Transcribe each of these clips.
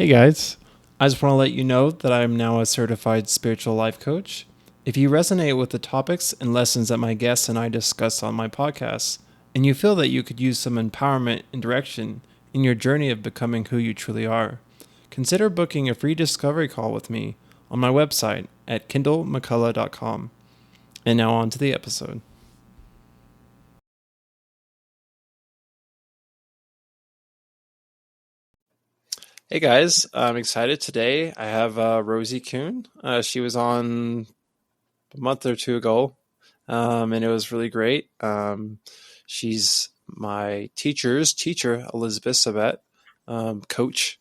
Hey guys, I just want to let you know that I'm now a certified spiritual life coach. If you resonate with the topics and lessons that my guests and I discuss on my podcast, and you feel that you could use some empowerment and direction in your journey of becoming who you truly are, consider booking a free discovery call with me on my website at kindlemccullough.com. And now on to the episode. Hey guys, I'm excited today. I have Rosie Kuhn. She was on a month or two ago, and it was really great. She's my teacher's teacher, Elizabeth Sabet, coach.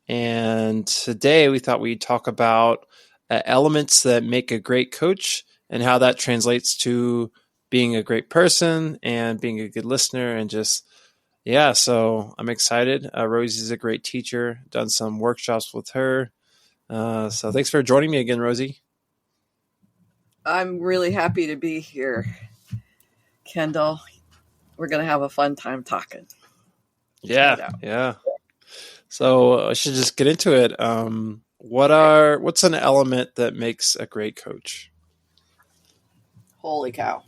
And today we thought we'd talk about elements that make a great coach and how that translates to being a great person and being a good listener and just yeah, so I'm excited. Rosie's a great teacher. Done some workshops with her. So thanks for joining me again, Rosie. I'm really happy to be here, Kendall. We're going to have a fun time talking. Yeah. So I should just get into it. What's an element that makes a great coach? Holy cow.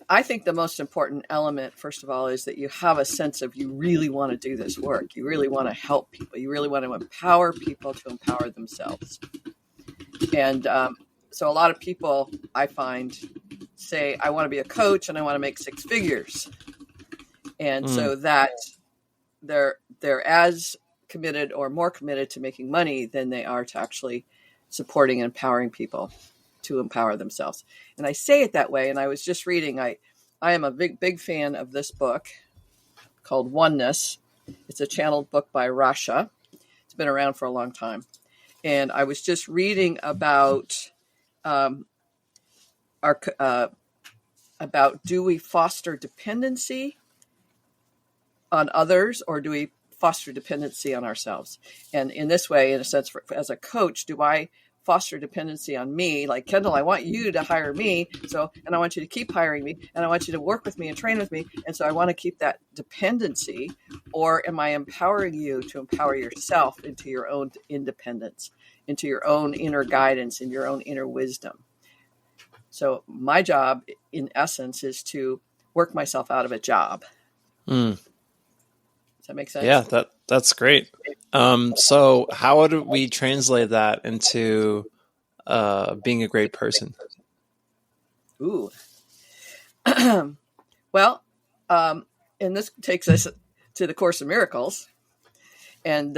I think the most important element, first of all, is that you have a sense of you really want to do this work. You really want to help people. You really want to empower people to empower themselves. And so a lot of people, I find, say, I want to be a coach and I want to make six figures. And so that they're as committed or more committed to making money than they are to actually supporting and empowering people to empower themselves. And I say it that way. And I was just reading, I am a big fan of this book called Oneness. It's a channeled book by Rasha. It's been around for a long time. And I was just reading about about do we foster dependency on others or do we foster dependency on ourselves? And in this way, in a sense, as a coach, do I foster dependency on me? Like, Kendall, I want you to hire me. And I want you to keep hiring me and I want you to work with me and train with me. And so I want to keep that dependency, or am I empowering you to empower yourself into your own independence, into your own inner guidance, in your own inner wisdom? So my job in essence is to work myself out of a job. Does that make sense? Yeah, that's great. So how would we translate that into being a great person? Ooh. Well, and this takes us to the Course in Miracles. And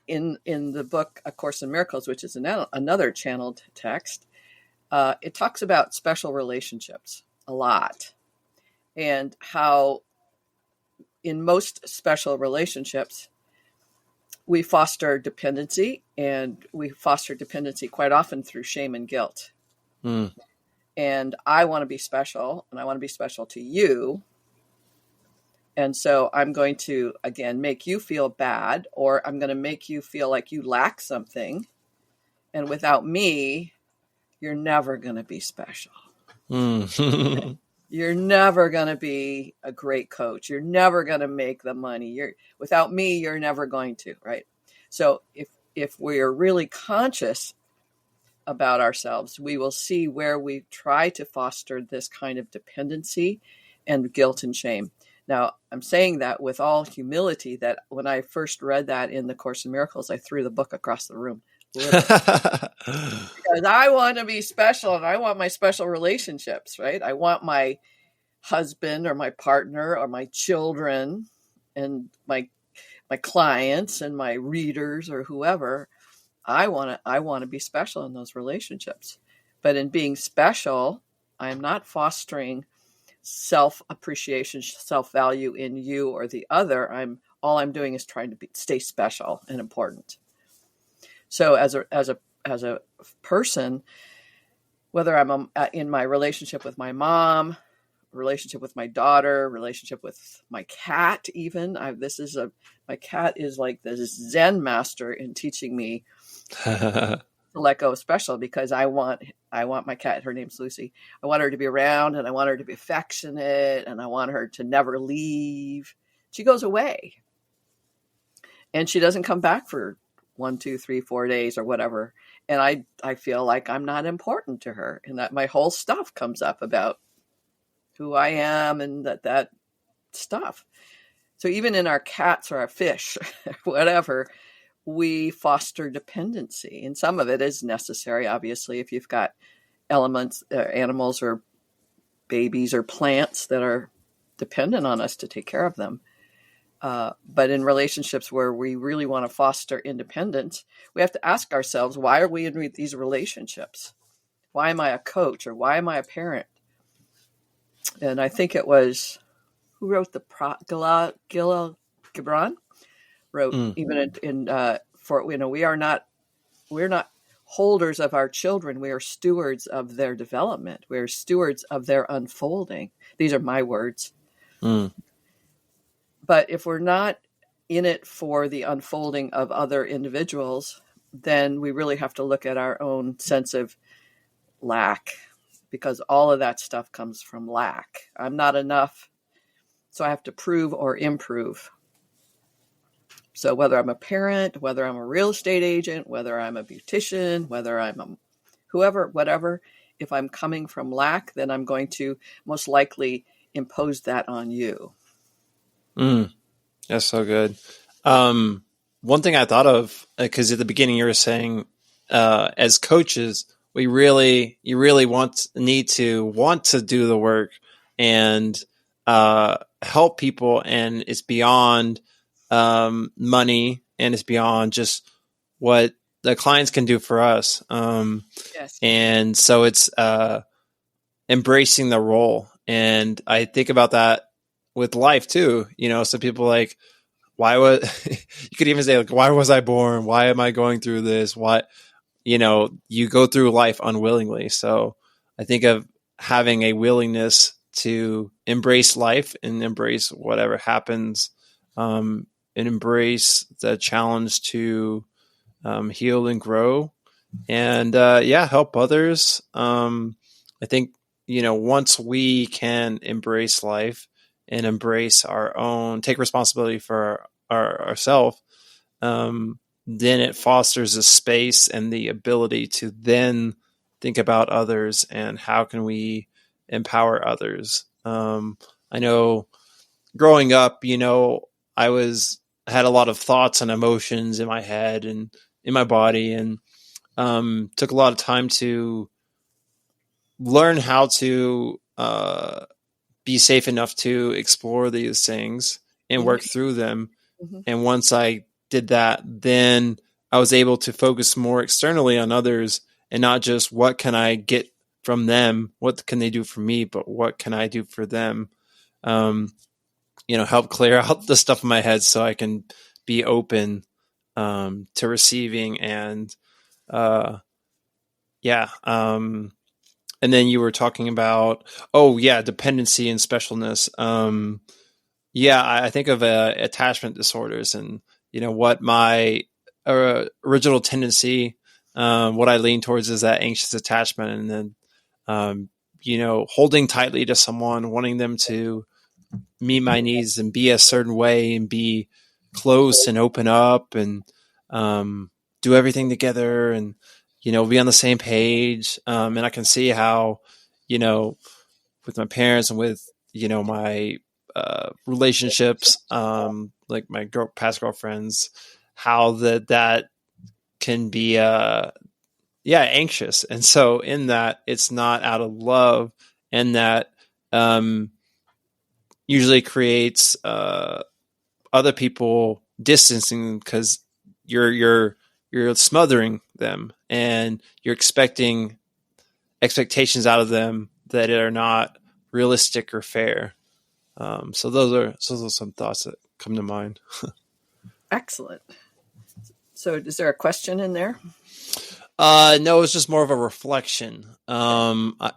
in the book, A Course in Miracles, which is another channeled text, it talks about special relationships a lot. And how in most special relationships, we foster dependency, and we foster dependency quite often through shame and guilt. And I want to be special, and I want to be special to you. And so I'm going to, again, make you feel bad, or I'm going to make you feel like you lack something. And without me, you're never going to be special. You're never going to be a great coach. You're never going to make the money. Without me, you're never going to, right? So if we're really conscious about ourselves, we will see where we try to foster this kind of dependency and guilt and shame. Now, I'm saying that with all humility, that when I first read that in the Course in Miracles, I threw the book across the room. Because I want to be special, and I want my special relationships, right? I want my husband or my partner or my children and my clients and my readers or whoever. I want to be special in those relationships. But in being special, I am not fostering self-appreciation, self-value in you or the other. All I'm doing is trying to stay special and important. So as a person, whether I'm in my relationship with my mom, relationship with my daughter, relationship with my cat, even my cat is like the Zen master in teaching me to let go of special, because I want my cat, her name's Lucy. I want her to be around, and I want her to be affectionate, and I want her to never leave. She goes away. and she doesn't come back for 1, 2, 3, 4 days or whatever. And I feel like I'm not important to her, and that my whole stuff comes up about who I am and that stuff. So even in our cats or our fish, whatever, we foster dependency. And some of it is necessary, obviously, if you've got elements, animals or babies or plants that are dependent on us to take care of them. But in relationships where we really want to foster independence, we have to ask ourselves, why are we in these relationships? Why am I a coach, or why am I a parent? And I think it was, who wrote Gibran wrote, even for, we're not holders of our children. We are stewards of their development. We are stewards of their unfolding. These are my words. But if we're not in it for the unfolding of other individuals, then we really have to look at our own sense of lack, because all of that stuff comes from lack. I'm not enough, so I have to prove or improve. So whether I'm a parent, whether I'm a real estate agent, whether I'm a beautician, whether I'm a whoever, whatever, if I'm coming from lack, then I'm going to most likely impose that on you. That's so good. One thing I thought of, because at the beginning you were saying, as coaches, you really need to want to do the work and help people, and it's beyond money, and it's beyond just what the clients can do for us. Yes. And so it's embracing the role. And I think about that with life too. Some people like, why was you could even say, like, why was I born? Why am I going through this? Why, you go through life unwillingly. So I think of having a willingness to embrace life and embrace whatever happens, and embrace the challenge to heal and grow, and help others. I think, once we can embrace life and embrace our own, take responsibility for ourselves, then it fosters a space and the ability to then think about others and how can we empower others. I know growing up, I had a lot of thoughts and emotions in my head and in my body, and took a lot of time to learn how to be safe enough to explore these things and work through them. And once I did that, then I was able to focus more externally on others, and not just what can I get from them, what can they do for me, but what can I do for them. Help clear out the stuff in my head so I can be open to receiving. And and then you were talking about, dependency and specialness. I think of attachment disorders, and what my original tendency, what I lean towards is that anxious attachment, and then holding tightly to someone, wanting them to meet my needs and be a certain way and be close and open up and do everything together and be on the same page. And I can see how with my parents and with my relationships, like my past girlfriends, how that can be anxious. And so in that, it's not out of love, and that usually creates other people distancing, because you're smothering them and you're expecting expectations out of them that are not realistic or fair. So those are some thoughts that come to mind. Excellent. So is there a question in there? No, it's just more of a reflection. I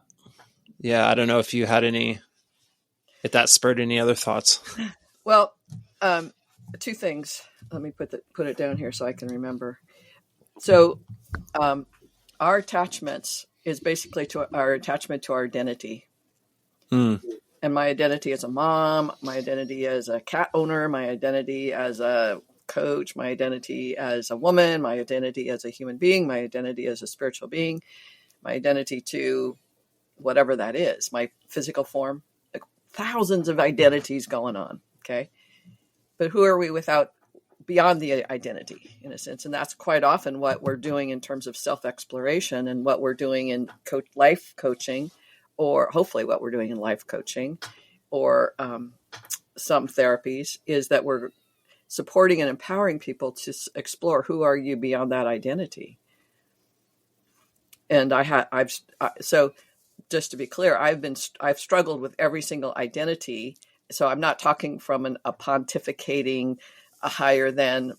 don't know if you had if that spurred any other thoughts. Well, two things. Let me put it down here so I can remember. So our attachments is basically to our attachment to our identity. And my identity as a mom, my identity as a cat owner, my identity as a coach, my identity as a woman, my identity as a human being, my identity as a spiritual being, my identity to whatever that is, my physical form, like thousands of identities going on. Okay. But who are we without beyond the identity, in a sense? And that's quite often what we're doing in terms of self-exploration, and what we're doing in life coaching, or hopefully what we're doing in life coaching, or some therapies, is that we're supporting and empowering people to explore who are you beyond that identity. And so just to be clear, I've struggled with every single identity. So I'm not talking from a pontificating, a higher than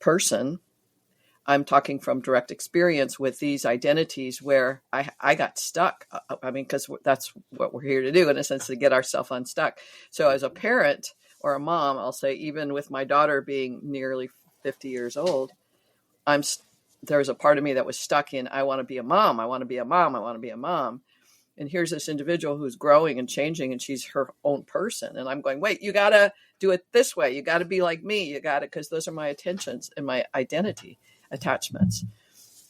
person. I'm talking from direct experience with these identities where I got stuck. I mean, because that's what we're here to do, in a sense, to get ourselves unstuck. So as a parent or a mom, I'll say, even with my daughter being nearly 50 years old, there was a part of me that was stuck in, I want to be a mom. I want to be a mom. I want to be a mom. And here's this individual who's growing and changing, and she's her own person. And I'm going, wait, you got to do it this way. You got to be like me. You got to, because those are my attentions and my identity attachments,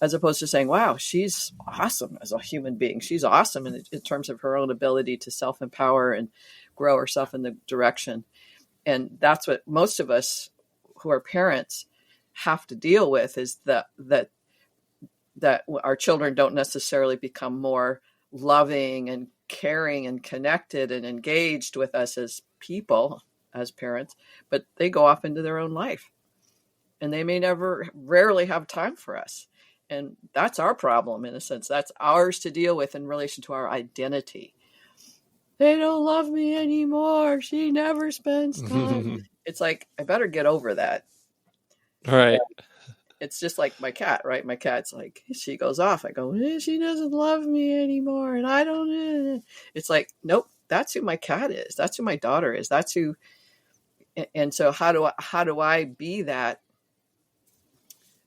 as opposed to saying, wow, she's awesome as a human being. She's awesome in terms of her own ability to self-empower and grow herself in the direction. And that's what most of us who are parents have to deal with, is that our children don't necessarily become more loving and caring and connected and engaged with us as people, as parents, but they go off into their own life, and they may rarely have time for us. And that's our problem, in a sense. That's ours to deal with in relation to our identity. They don't love me anymore. She never spends time. It's like, I better get over that. Right. It's just like my cat, right? My cat's like, she goes off. I go, she doesn't love me anymore. And I don't. It's like, nope, that's who my cat is. That's who my daughter is. That's who. And so how do I be that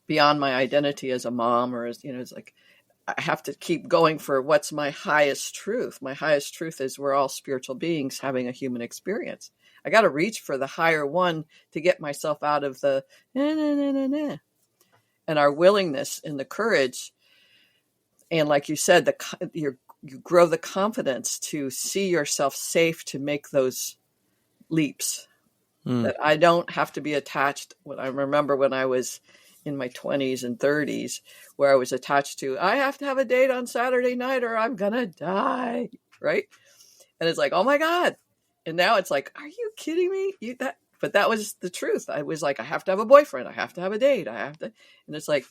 beyond my identity as a mom, or as, it's like, I have to keep going for what's my highest truth. My highest truth is we're all spiritual beings having a human experience. I got to reach for the higher one to get myself out of the nah. And our willingness and the courage, and like you said, you grow the confidence to see yourself safe to make those leaps. That I don't have to be attached. I remember when I was in my 20s and 30s, where I was attached to, I have to have a date on Saturday night or I'm gonna die, right? And it's like, oh my God. And now it's like, are you kidding me? But that was the truth. I was like, I have to have a boyfriend. I have to have a date. And it's like,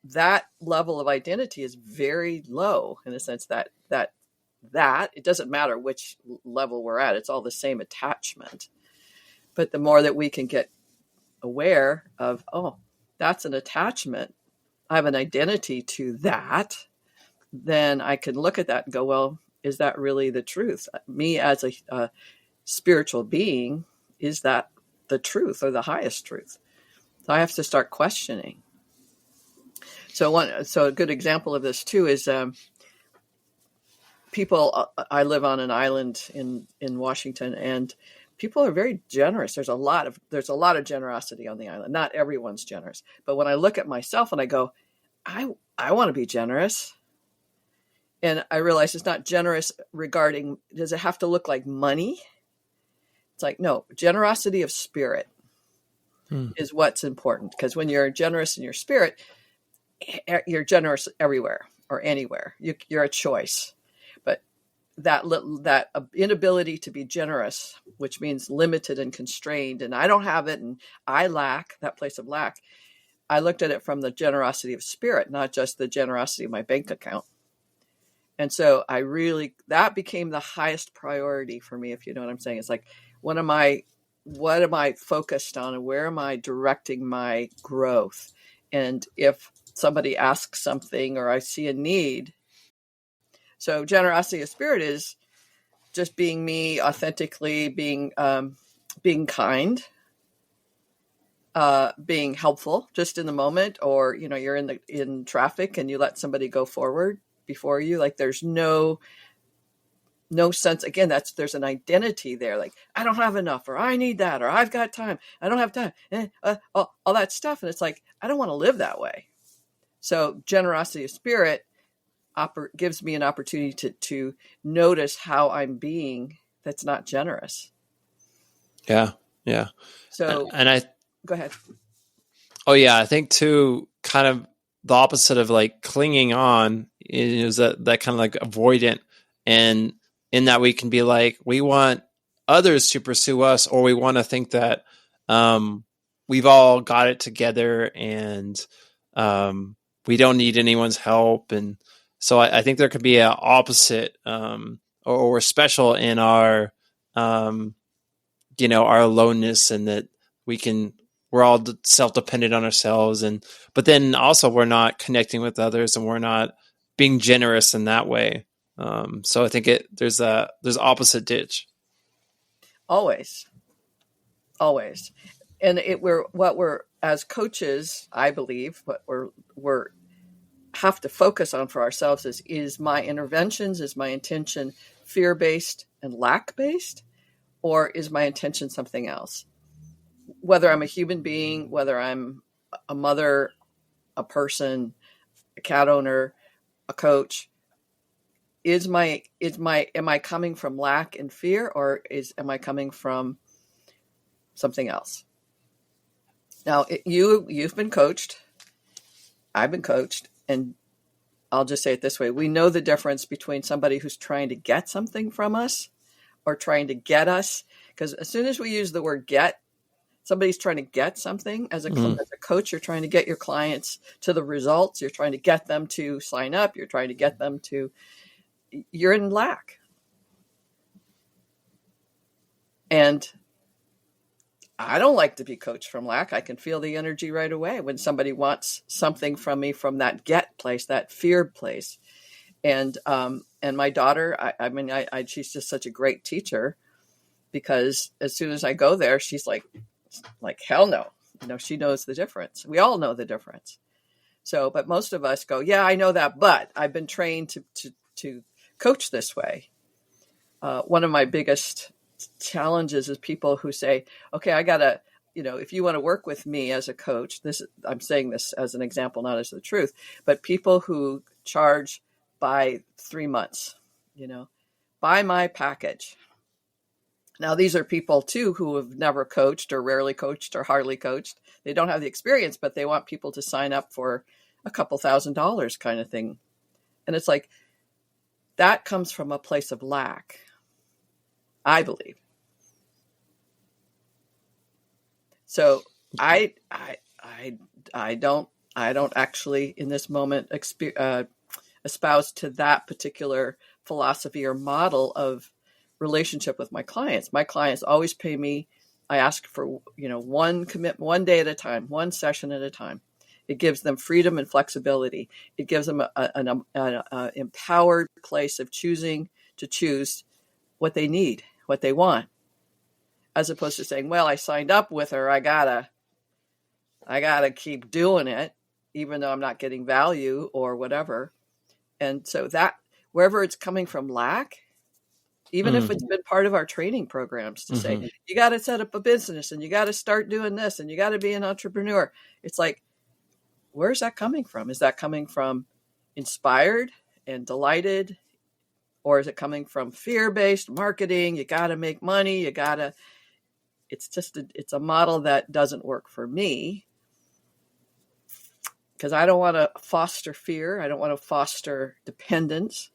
that level of identity is very low, in the sense that it doesn't matter which level we're at. It's all the same attachment. But the more that we can get aware of, oh, that's an attachment, I have an identity to that, then I can look at that and go, well, is that really the truth? Me as a spiritual being, is that the truth or the highest truth? So I have to start questioning. So a good example of this too is people. I live on an island in Washington, and people are very generous. There's a lot of generosity on the island. Not everyone's generous, but when I look at myself and I go, I want to be generous, and I realize it's not generous regarding, does it have to look like money? It's like, no, generosity of spirit is what's important, because when you're generous in your spirit, you're generous everywhere or anywhere. You're a choice. But that inability to be generous, which means limited and constrained, and I don't have it, and I lack, that place of lack, I looked at it from the generosity of spirit, not just the generosity of my bank account. And so that became the highest priority for me, if you know what I'm saying. It's like, what am I focused on, and where am I directing my growth? And if somebody asks something or I see a need. So generosity of spirit is just being me authentically, being kind, being helpful just in the moment, or, you're in traffic and you let somebody go forward before you. Like, there's no no sense. Again, there's an identity there. Like, I don't have enough, or I need that, or I've got time. I don't have time. All that stuff. And it's like, I don't want to live that way. So generosity of spirit gives me an opportunity to notice how I'm being that's not generous. Yeah. Yeah. So And I, go ahead. oh yeah, I think too, kind of the opposite of like clinging on is that kind of like avoidant. And in that we can be like, we want others to pursue us, or we want to think that we've all got it together and we don't need anyone's help. And so I think there could be an opposite, or we're special in our, our aloneness, and that we're all self-dependent on ourselves. But then also we're not connecting with others, and we're not being generous in that way. So I think there's opposite ditch. Always. And we're as coaches, I believe, what we're have to focus on for ourselves is my interventions, is my intention fear-based and lack-based, or is my intention something else? Whether I'm a human being, whether I'm a mother, a person, a cat owner, a coach, am I coming from lack and fear, or am I coming from something else? Now, you've been coached, I've been coached, and I'll just say it this way. We know the difference between somebody who's trying to get something from us or trying to get us. Because as soon as we use the word get, somebody's trying to get something. As a coach, you're trying to get your clients to the results. You're trying to get them to sign up. You're trying to get them you're in lack. And I don't like to be coached from lack. I can feel the energy right away when somebody wants something from me from that get place, that feared place. And my daughter, she's just such a great teacher, because as soon as I go there, she's like hell no. She knows the difference. We all know the difference. So, but most of us go, yeah, I know that, but I've been trained to coach this way. One of my biggest challenges is people who say, okay, I gotta, if you want to work with me as a coach, I'm saying this as an example, not as the truth, but people who charge by 3 months, buy my package. Now, these are people too who have never coached or rarely coached or hardly coached. They don't have the experience, but they want people to sign up for a couple $1,000s kind of thing. And it's like, that comes from a place of lack, I believe. So I don't actually in this moment espouse to that particular philosophy or model of relationship with my clients. My clients always pay me. I ask for one commitment, one day at a time, one session at a time. It gives them freedom and flexibility. It gives them an empowered place of choosing to choose what they need, what they want, as opposed to saying, well, I signed up with her. I gotta keep doing it, even though I'm not getting value or whatever. And so that wherever it's coming from lack, even if it's been part of our training programs to say, you got to set up a business and you got to start doing this and you got to be an entrepreneur. It's like, where's that coming from? Is that coming from inspired and delighted? Or is it coming from fear-based marketing? You got to make money. It's a model that doesn't work for me, because I don't want to foster fear. I don't want to foster dependence.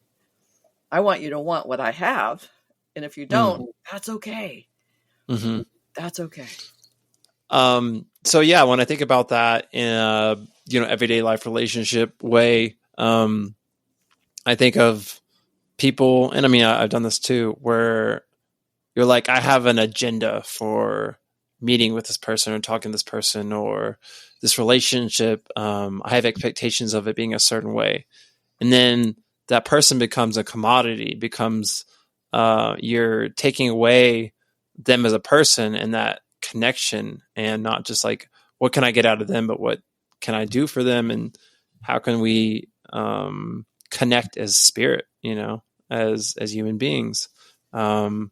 I want you to want what I have. And if you don't, that's okay. That's okay. So yeah, when I think about that in a, everyday life relationship way, I think of people, and I mean, I've done this too, where you're like, I have an agenda for meeting with this person or talking to this person or this relationship. I have expectations of it being a certain way. And then that person becomes a commodity, becomes you're taking away them as a person and that connection, and not just like, what can I get out of them, but what can I do for them, and how can we connect as spirit, as human beings. Um,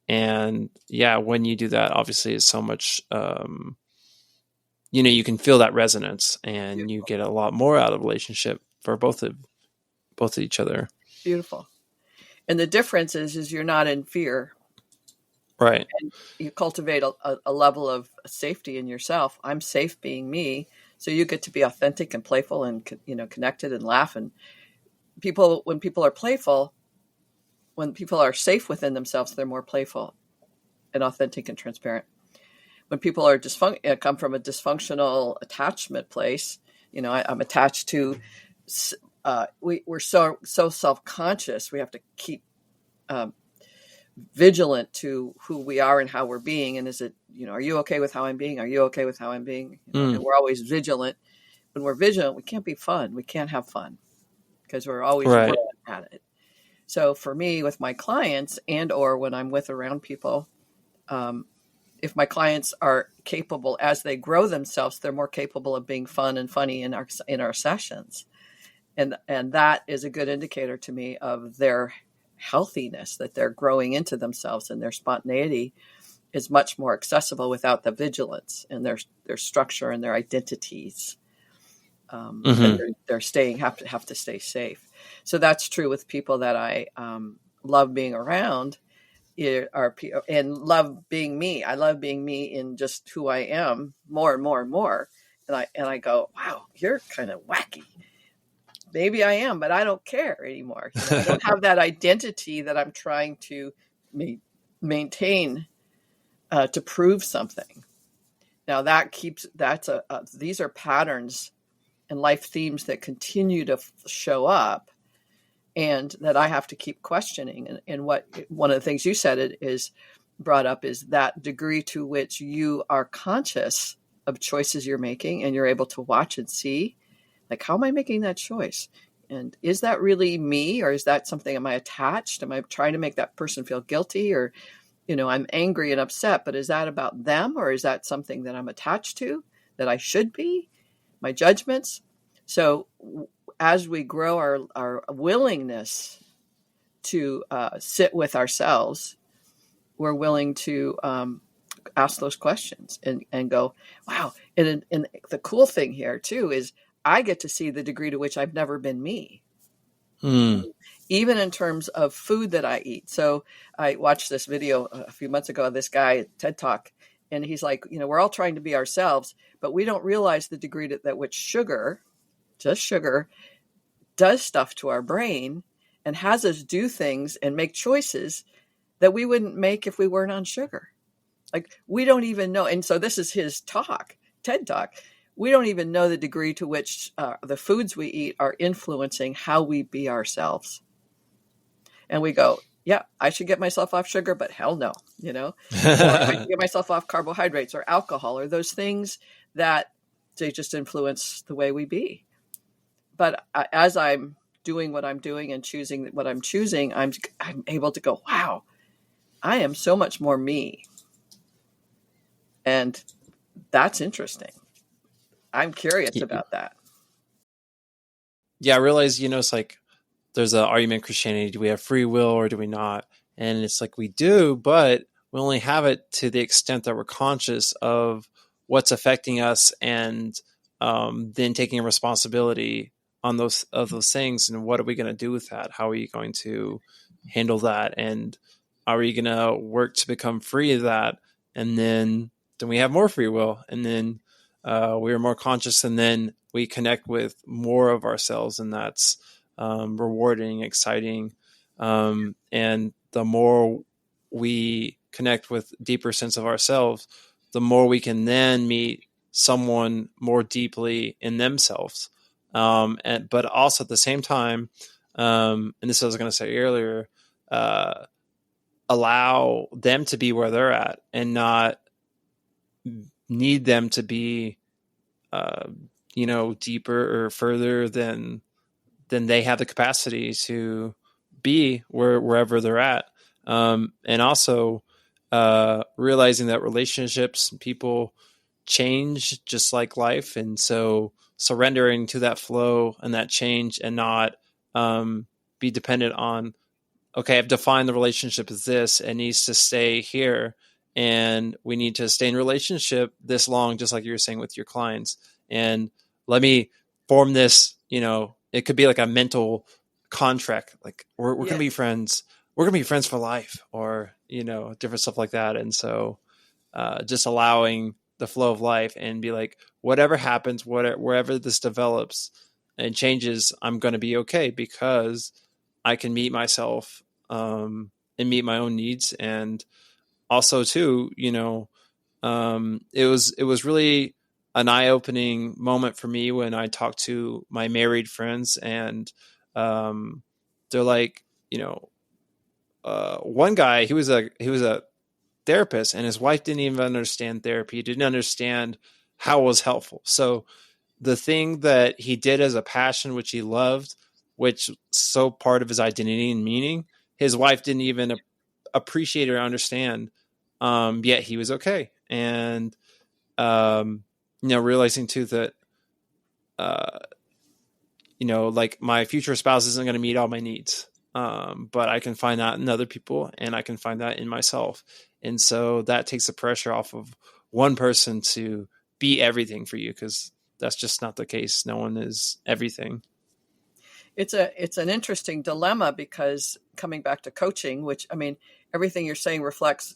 and yeah, when you do that, obviously it's so much, you can feel that resonance and you get a lot more out of relationship for both of each other. Beautiful. And the difference is you're not in fear. Right. And you cultivate a level of safety in yourself. I'm safe being me. So you get to be authentic and playful and, connected and laugh. And when people are playful, when people are safe within themselves, they're more playful and authentic and transparent. When people are come from a dysfunctional attachment place, I'm attached to, we're so self-conscious. We have to keep um, vigilant to who we are and how we're being. And is it, are you okay with how I'm being? Are you okay with how I'm being? And we're always vigilant. When we're vigilant, we can't be fun. We can't have fun because we're always Right. working at it. So for me, with my clients or when I'm around people, if my clients are capable as they grow themselves, they're more capable of being fun and funny in our sessions. And that is a good indicator to me of their healthiness, that they're growing into themselves, and their spontaneity is much more accessible without the vigilance and their structure and their identities. Mm-hmm. They're have to stay safe. So that's true with people that I love being around, and love being me. I love being me in just who I am more and more and more. And I go, wow, you're kind of wacky. Maybe I am, but I don't care anymore. I don't have that identity that I'm trying to maintain to prove something. Now these are patterns and life themes that continue to show up, and that I have to keep questioning. And what one of the things you said is brought up is that degree to which you are conscious of choices you're making, and you're able to watch and see, like, how am I making that choice? And is that really me, or is that something? Am I attached? Am I trying to make that person feel guilty? Or, I'm angry and upset, but is that about them, or is that something that I'm attached to, that I should be? My judgments. So as we grow our willingness to sit with ourselves, we're willing to ask those questions and go, wow. And the cool thing here too is I get to see the degree to which I've never been me, even in terms of food that I eat. So I watched this video a few months ago of this guy at TED Talk, and he's like, we're all trying to be ourselves, but we don't realize the degree that which just sugar, does stuff to our brain and has us do things and make choices that we wouldn't make if we weren't on sugar. Like, we don't even know. And so this is his talk, TED Talk. We don't even know the degree to which the foods we eat are influencing how we be ourselves. And we go, yeah, I should get myself off sugar, but hell no, or I should get myself off carbohydrates or alcohol or those things that they just influence the way we be. But as I'm doing what I'm doing and choosing what I'm choosing, I'm able to go, wow, I am so much more me. And that's interesting. I'm curious about that. Yeah, I realize, it's like there's an argument in Christianity: do we have free will or do we not? And it's like we do, but we only have it to the extent that we're conscious of what's affecting us, and then taking responsibility on those things. And what are we going to do with that? How are you going to handle that? And are you going to work to become free of that? And then we have more free will, and then we are more conscious, and then we connect with more of ourselves, and that's rewarding, exciting. And the more we connect with deeper sense of ourselves, the more we can then meet someone more deeply in themselves. But also at the same time, and this is what I was going to say earlier, allow them to be where they're at and not need them to be, deeper or further than they have the capacity to be wherever they're at. And also realizing that relationships and people change just like life. And so surrendering to that flow and that change, and not be dependent on okay, I've defined the relationship as this. It needs to stay here. And we need to stay in relationship this long, just like you were saying with your clients. And let me form this, it could be like a mental contract. Like we're going to be Yes. friends. We're going to be friends for life, or, different stuff like that. And so just allowing the flow of life and be like, whatever happens, wherever this develops and changes, I'm going to be okay because I can meet myself and meet my own needs. And also too, it was really an eye-opening moment for me when I talked to my married friends, and they're like, one guy, he was a therapist, and his wife didn't even understand therapy, didn't understand how it was helpful. So the thing that he did as a passion, which he loved, which so part of his identity and meaning, his wife didn't even appreciate or understand. Yet he was okay. And, realizing too that, uh, like my future spouse isn't going to meet all my needs. But I can find that in other people, and I can find that in myself. And so that takes the pressure off of one person to be everything for you, because that's just not the case. No one is everything. It's an interesting dilemma, because coming back to coaching, which, I mean, everything you're saying reflects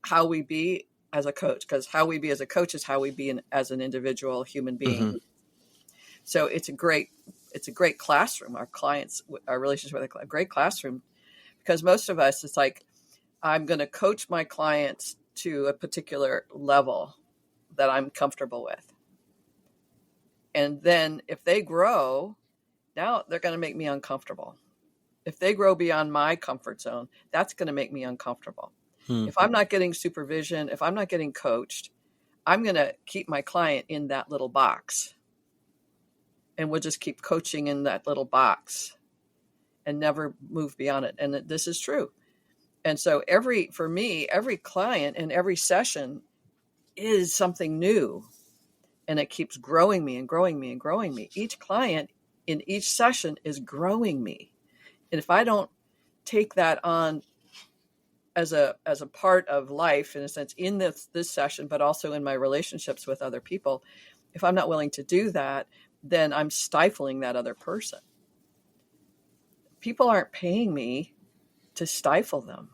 how we be as a coach, because how we be as a coach is how we be as an individual human being. Mm-hmm. So it's a great classroom. Our relationship with a great classroom, because most of us, it's like, I'm going to coach my clients to a particular level that I'm comfortable with. And then if they grow, now they're going to make me uncomfortable. If they grow beyond my comfort zone, that's going to make me uncomfortable. Hmm. If I'm not getting supervision, if I'm not getting coached, I'm going to keep my client in that little box. And we'll just keep coaching in that little box and never move beyond it. And this is true. And so for me, every client and every session is something new. And it keeps growing me and growing me and growing me. Each client in each session is growing me. And if I don't take that on as a part of life, in a sense, in this session, but also in my relationships with other people, if I'm not willing to do that, then I'm stifling that other person. People aren't paying me to stifle them,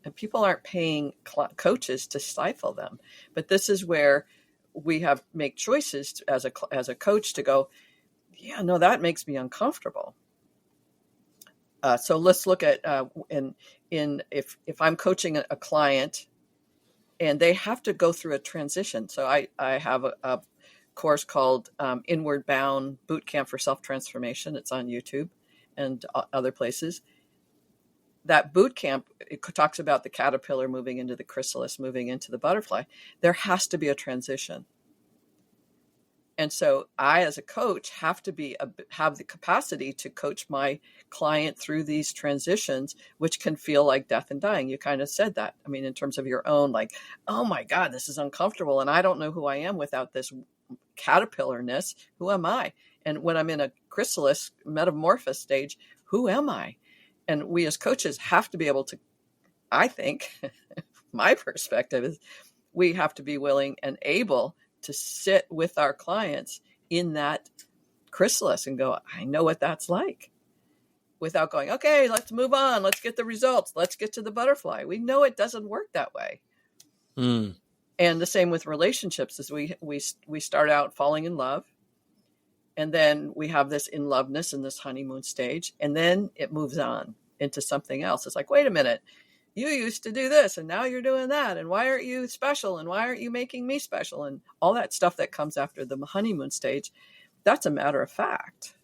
and people aren't paying coaches to stifle them. But this is where we have make choices as a coach to go, yeah, no, that makes me uncomfortable. So let's look at if I'm coaching a client and they have to go through a transition. So I have a course called Inward Bound Bootcamp for Self-Transformation. It's on YouTube and other places. That boot camp, it talks about the caterpillar moving into the chrysalis, moving into the butterfly. There has to be a transition. And so I, as a coach, have the capacity to coach my client through these transitions, which can feel like death and dying. You kind of said that. I mean, in terms of your own, like, oh my God, this is uncomfortable. And I don't know who I am without this caterpillarness. Who am I? And when I'm in a chrysalis metamorphosis stage, who am I? And we as coaches have to be able to, I think, my perspective is, we have to be willing and able to sit with our clients in that chrysalis and go, I know what that's like, without going, okay, let's move on. Let's get the results. Let's get to the butterfly. We know it doesn't work that way. Mm. And the same with relationships, is we start out falling in love, and then we have this in loveness in this honeymoon stage, and then it moves on into something else. It's like, wait a minute, you used to do this and now you're doing that, and why aren't you special, and why aren't you making me special, and all that stuff that comes after the honeymoon stage. That's a matter of fact,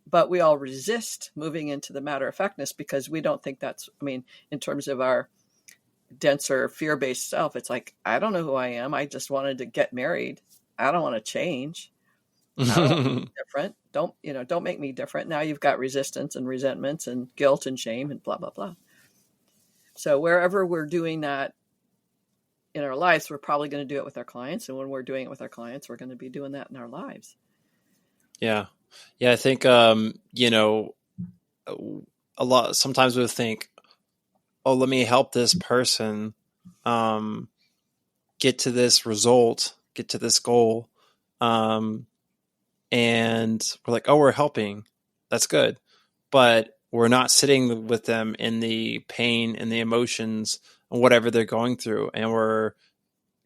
but we all resist moving into the matter of factness because we don't think that's, I mean, in terms of our denser fear-based self, it's like, I don't know who I am. I just wanted to get married. I don't want to change. I don't want to be different. Don't make me different. Now you've got resistance and resentments and guilt and shame and blah blah blah. So wherever we're doing that in our lives, we're probably going to do it with our clients. And when we're doing it with our clients, we're going to be doing that in our lives. Yeah. Yeah. I think, sometimes we think, oh, let me help this person um, get to this result, get to this goal. Um, and we're like, oh, we're helping. That's good. But we're not sitting with them in the pain and the emotions and whatever they're going through. And we're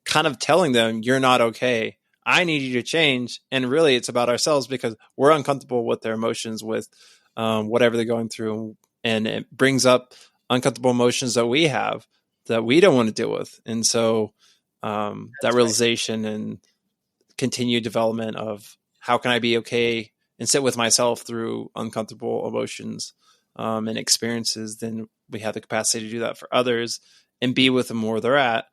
kind of telling them, you're not okay. I need you to change. And really, it's about ourselves because we're uncomfortable with their emotions, with whatever they're going through. And it brings up uncomfortable emotions that we have that we don't want to deal with. And so that That's right. realization and continued development of how can I be okay and sit with myself through uncomfortable emotions and experiences, then we have the capacity to do that for others and be with them where they're at,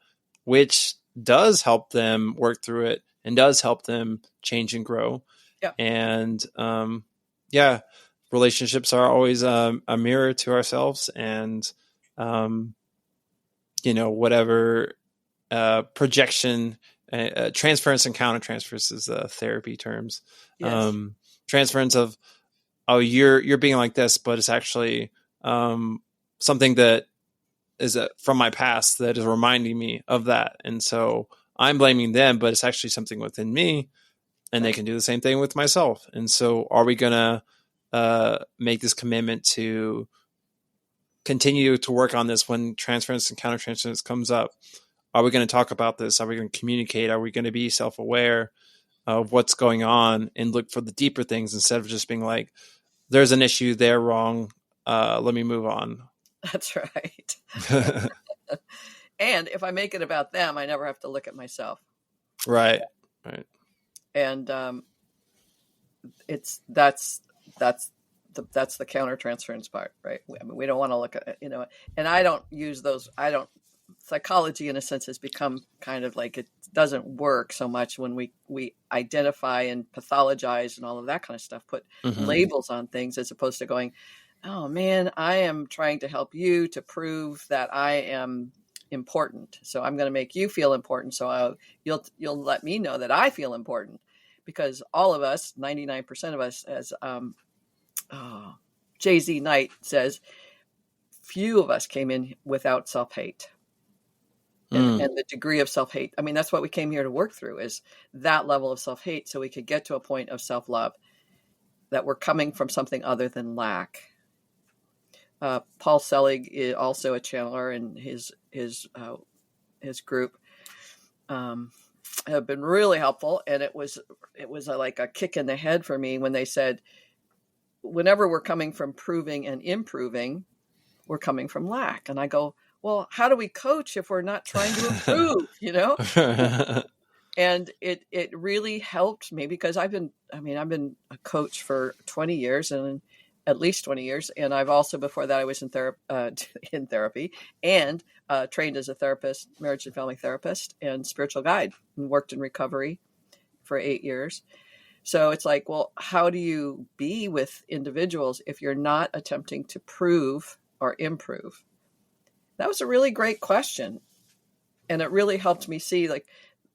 which does help them work through it and does help them change and grow. Yeah. And yeah, relationships are always a mirror to ourselves, and whatever projection, transference and countertransference is therapy terms. Yes. Transference of, oh, you're being like this, but it's actually something that is from my past that is reminding me of that, and so I'm blaming them, but it's actually something within me, and they Right. can do the same thing with myself. And so, are we gonna make this commitment to continue to work on this when transference and countertransference comes up? Are we going to talk about this? Are we going to communicate? Are we going to be self-aware of what's going on and look for the deeper things instead of just being like, there's an issue, they're wrong, let me move on. That's right. And if I make it about them, I never have to look at myself. Right. Right. And it's that's the countertransference part, right? I mean, we don't want to look at it, and I don't use those. I don't. Psychology, in a sense, has become kind of like it doesn't work so much when we identify and pathologize and all of that kind of stuff, put labels on things, as opposed to going, oh man, I am trying to help you to prove that I am important. So I'm going to make you feel important. So you'll let me know that I feel important, because all of us, 99% of us, as Jay-Z Knight says, few of us came in without self-hate. And the degree of self-hate. I mean, that's what we came here to work through, is that level of self-hate, so we could get to a point of self-love, that we're coming from something other than lack. Paul Selig is also a channeler, and his group have been really helpful. And it was like a kick in the head for me when they said, whenever we're coming from proving and improving, we're coming from lack. And I go, well, how do we coach if we're not trying to improve, And it really helped me, because I've been a coach for 20 years, and at least 20 years. And I've also, before that, I was in therapy and trained as a therapist, marriage and family therapist, and spiritual guide, and worked in recovery for 8 years. So it's like, well, how do you be with individuals if you're not attempting to prove or improve? That was a really great question. And it really helped me see like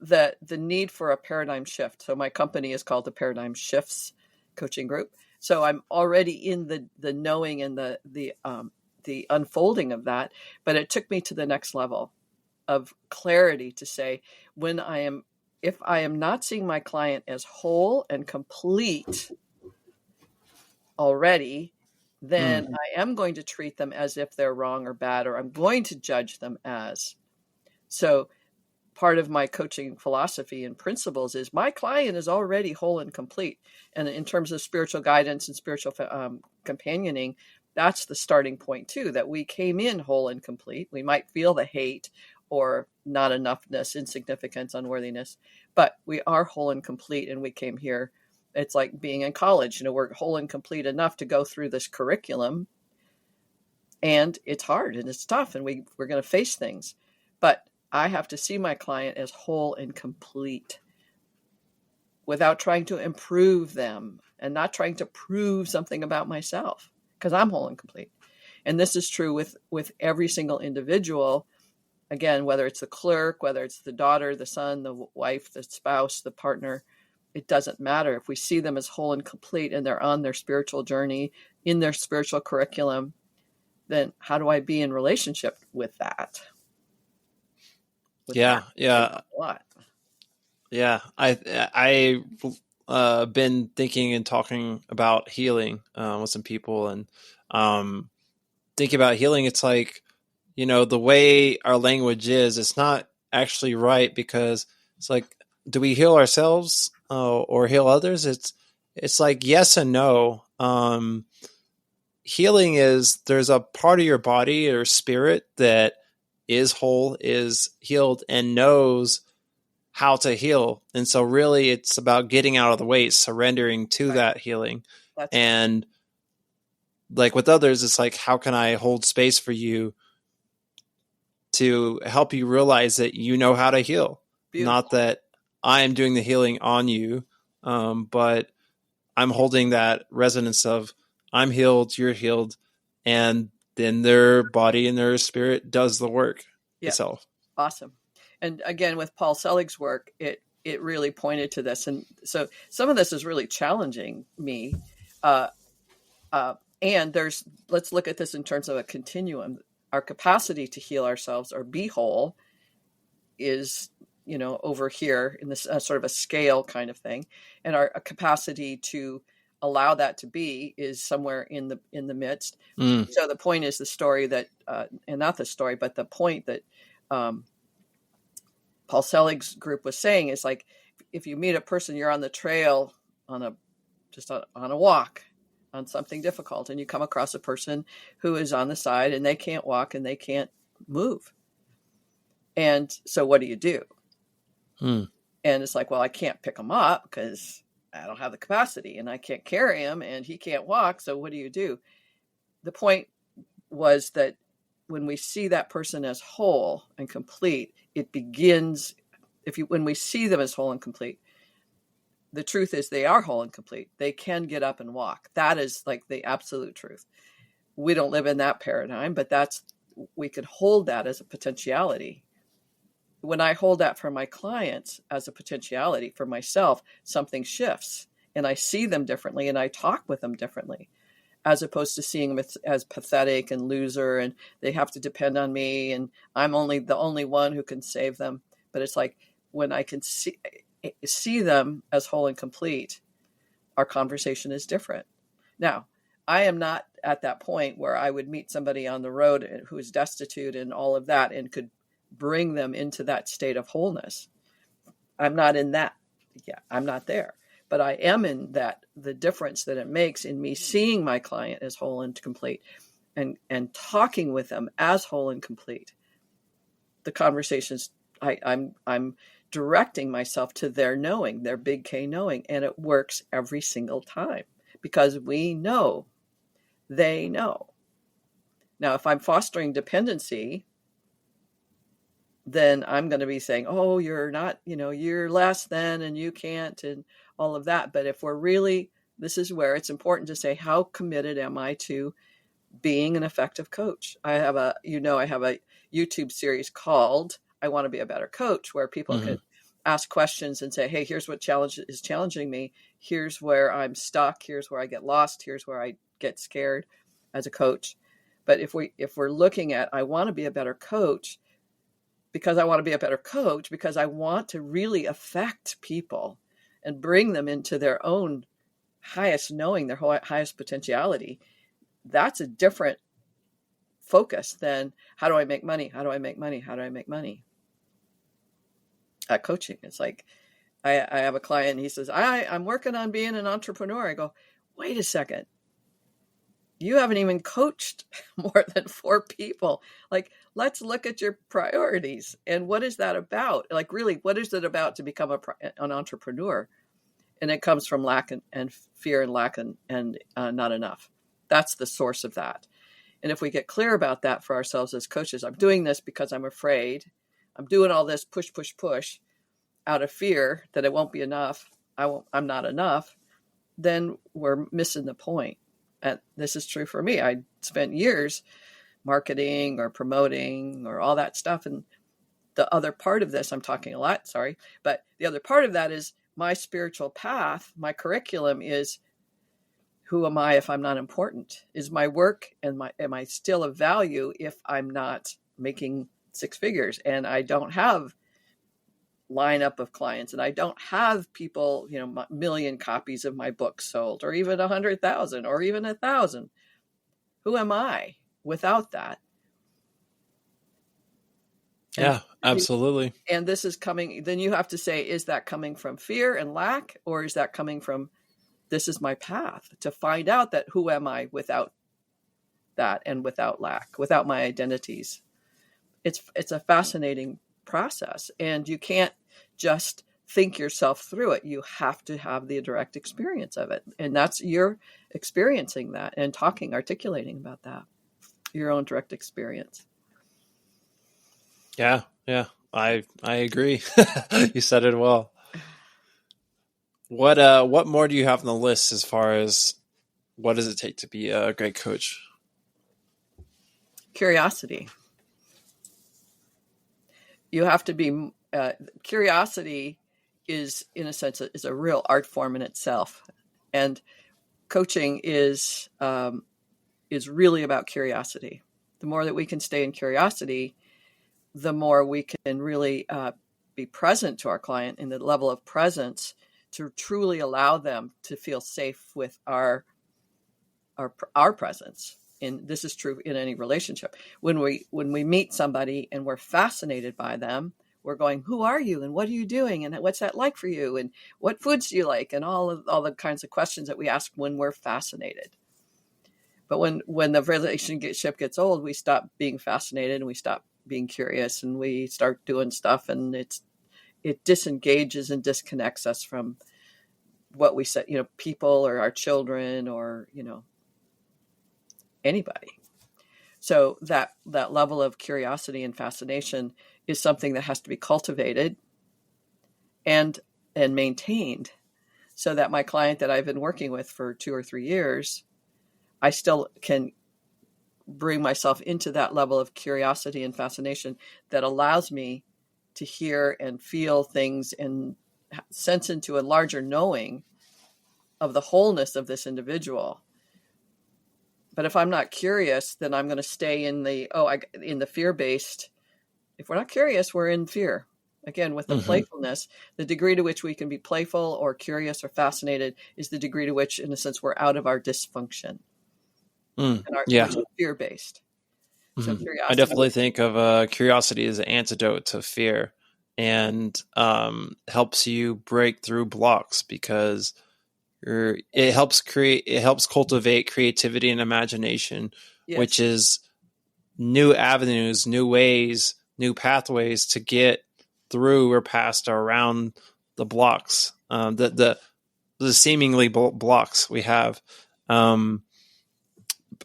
the need for a paradigm shift. So my company is called the Paradigm Shifts Coaching Group. So I'm already in the knowing and the unfolding of that. But it took me to the next level of clarity to say, if I am not seeing my client as whole and complete already, then I am going to treat them as if they're wrong or bad, or I'm going to judge them as. So part of my coaching philosophy and principles is my client is already whole and complete. And in terms of spiritual guidance and spiritual companioning, that's the starting point too, that we came in whole and complete. We might feel the hate or not enoughness, insignificance, unworthiness, but we are whole and complete, and we came here. It's like being in college, we're whole and complete enough to go through this curriculum, and it's hard and it's tough, and we're going to face things, but I have to see my client as whole and complete without trying to improve them and not trying to prove something about myself, because I'm whole and complete. And this is true with every single individual. Again, whether it's the clerk, whether it's the daughter, the son, the wife, the spouse, the partner, it doesn't matter. If we see them as whole and complete and they're on their spiritual journey, in their spiritual curriculum, then how do I be in relationship with that? With that, Yeah, yeah, a lot. yeah. Been thinking and talking about healing with some people, and um, thinking about healing. It's like, the way our language is, it's not actually right, because it's like, do we heal ourselves or heal others? It's like yes and no. Healing is, there's a part of your body or spirit that is whole, is healed, and knows how to heal. And so really it's about getting out of the way, surrendering to Right. that healing. That's good. And like with others, it's like, how can I hold space for you to help you realize that you know how to heal? Not Beautiful. that I am doing the healing on you, but I'm holding that resonance of, I'm healed, you're healed, and then their body and their spirit does the work Yeah. itself. Awesome. And again, with Paul Selig's work, it really pointed to this. And so some of this is really challenging me. Uh, and let's look at this in terms of a continuum. Our capacity to heal ourselves or be whole is, over here in this sort of a scale kind of thing. And our capacity to allow that to be is somewhere in the midst. Mm. So the point is the story that, and not the story, but the point that, um, Paul Selig's group was saying is like, if you meet a person, you're on the trail on a walk on something difficult, and you come across a person who is on the side and they can't walk and they can't move. And so what do you do? Mm. And it's like, well, I can't pick him up because I don't have the capacity and I can't carry him and he can't walk. So what do you do? The point was that when we see that person as whole and complete, it begins, when we see them as whole and complete, the truth is they are whole and complete. They can get up and walk. That is like the absolute truth. We don't live in that paradigm, but we could hold that as a potentiality. When I hold that for my clients as a potentiality for myself, something shifts and I see them differently and I talk with them differently, as opposed to seeing them as pathetic and loser and they have to depend on me and I'm the only one who can save them. But it's like when I can see them as whole and complete, our conversation is different. Now, I am not at that point where I would meet somebody on the road who is destitute and all of that and could bring them into that state of wholeness. I'm not in that. Yeah, I'm not there. But I am in that, the difference that it makes in me seeing my client as whole and complete and talking with them as whole and complete. The conversations, I'm directing myself to their knowing, their big K knowing, and it works every single time because we know, they know. Now, if I'm fostering dependency, then I'm going to be saying, oh, you're not, you're less than and you can't and all of that. But if we're really, this is where it's important to say, how committed am I to being an effective coach? I have a YouTube series called I Want to Be a Better Coach, where people Mm-hmm. can ask questions and say, hey, here's what is challenging me. Here's where I'm stuck. Here's where I get lost. Here's where I get scared as a coach. But if we're looking at, I want to be a better coach, because I want to be a better coach, because I want to really affect people and bring them into their own highest knowing, their highest potentiality. That's a different focus than how do I make money? How do I make money? How do I make money? At coaching, it's like I have a client and he says, I'm working on being an entrepreneur. I go, wait a second. You haven't even coached more than 4 people. Like, let's look at your priorities and what is that about? Like, really, what is it about to become an entrepreneur? And it comes from lack and fear and lack and not enough. That's the source of that. And if we get clear about that for ourselves as coaches, I'm doing this because I'm afraid. I'm doing all this push, push, push out of fear that it won't be enough. I'm not enough. Then we're missing the point. And this is true for me. I spent years marketing or promoting or all that stuff. And the other part of this, I'm talking a lot, sorry, but the other part of that is my spiritual path, my curriculum is who am I if I'm not important? Is my work and am I still of value if I'm not making six figures and I don't have lineup of clients and I don't have people, a million copies of my book sold, or even 100,000 or even 1,000? Who am I without that? And Yeah, absolutely. and this is coming, then you have to say, is that coming from fear and lack, or is that coming from, this is my path to find out that who am I without that, and without lack, without my identities? It's a fascinating process, and you can't just think yourself through it. You have to have the direct experience of it, and that's, you're experiencing that and articulating about that, your own direct experience. Yeah, yeah. I agree. You said it well. What more do you have on the list as far as what does it take to be a great coach? Curiosity. You have to be, curiosity is, in a sense, is a real art form in itself, and coaching is really about curiosity. The more that we can stay in curiosity, the more we can really be present to our client in the level of presence to truly allow them to feel safe with our presence. And this is true in any relationship. When we meet somebody and we're fascinated by them, we're going, who are you and what are you doing and what's that like for you and what foods do you like, and all the kinds of questions that we ask when we're fascinated. But when the relationship gets old, we stop being fascinated and we stop being curious and we start doing stuff, and it disengages and disconnects us from what we said, people or our children or, anybody. So that level of curiosity and fascination is something that has to be cultivated and maintained, so that my client that I've been working with for 2 or 3 years, I still can bring myself into that level of curiosity and fascination that allows me to hear and feel things and sense into a larger knowing of the wholeness of this individual. But if I'm not curious, then I'm going to stay in the fear-based. If we're not curious, we're in fear. Again, with the playfulness, the degree to which we can be playful or curious or fascinated is the degree to which, in a sense, we're out of our dysfunction. Yeah. Which is fear-based. So Mm-hmm. I curiosity. definitely think of curiosity as an antidote to fear, and helps you break through blocks because it helps cultivate creativity and imagination, Yes. which is new avenues, new ways, new pathways to get through or past or around the blocks, the seemingly blocks we have.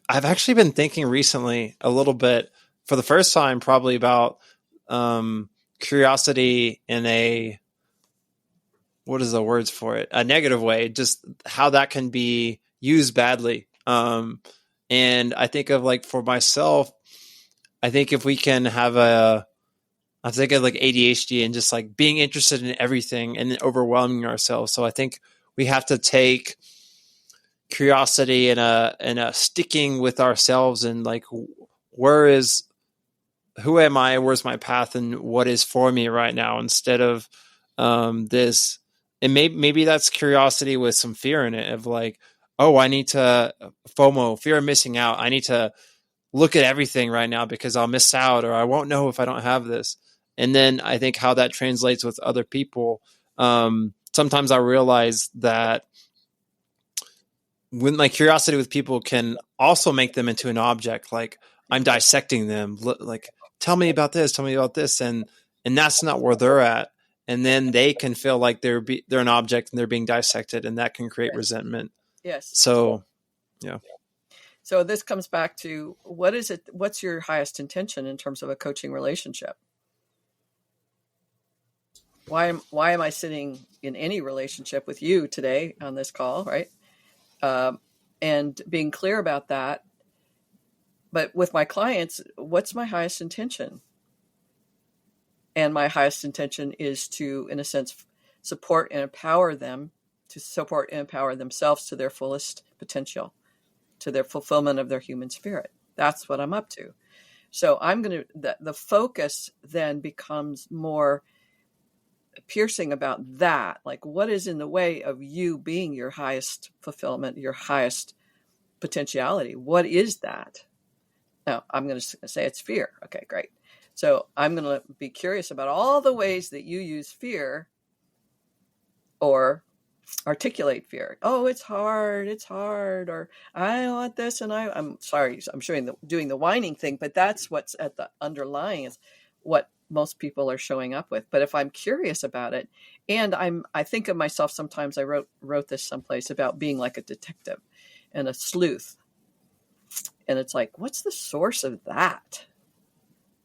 I've actually been thinking recently a little bit, for the first time, probably about curiosity in what is the words for it? A negative way, just how that can be used badly. And I think of, like, for myself, I think if we can have I think of like ADHD and just like being interested in everything and then overwhelming ourselves. So I think we have to take curiosity and a sticking with ourselves and like, who am I? Where's my path, and what is for me right now? Instead of this, and maybe that's curiosity with some fear in it of like, oh, I need to FOMO, fear of missing out. I need to look at everything right now because I'll miss out, or I won't know if I don't have this. And then I think how that translates with other people. Sometimes I realize that when my curiosity with people can also make them into an object, like I'm dissecting them, like, tell me about this, and that's not where they're at. And then they can feel like they're an object and they're being dissected, and that can create resentment. Yes. So, yeah. So this comes back to, what's your highest intention in terms of a coaching relationship? Why am I sitting in any relationship with you today on this call, right? And being clear about that. But with my clients, what's my highest intention? And my highest intention is to, in a sense, support and empower them to support and empower themselves to their fullest potential, to their fulfillment of their human spirit. That's what I'm up to. So I'm going to, the focus then becomes more piercing about that. Like, what is in the way of you being your highest fulfillment, your highest potentiality? What is that? Now, I'm going to say it's fear. Okay, great. So I'm going to be curious about all the ways that you use fear or articulate fear. Oh, it's hard, or I want this, and I'm sorry, I'm doing the whining thing, but that's what's at the underlying is what most people are showing up with. But if I'm curious about it, and I think of myself sometimes, I wrote this someplace about being like a detective and a sleuth. And it's like, what's the source of that?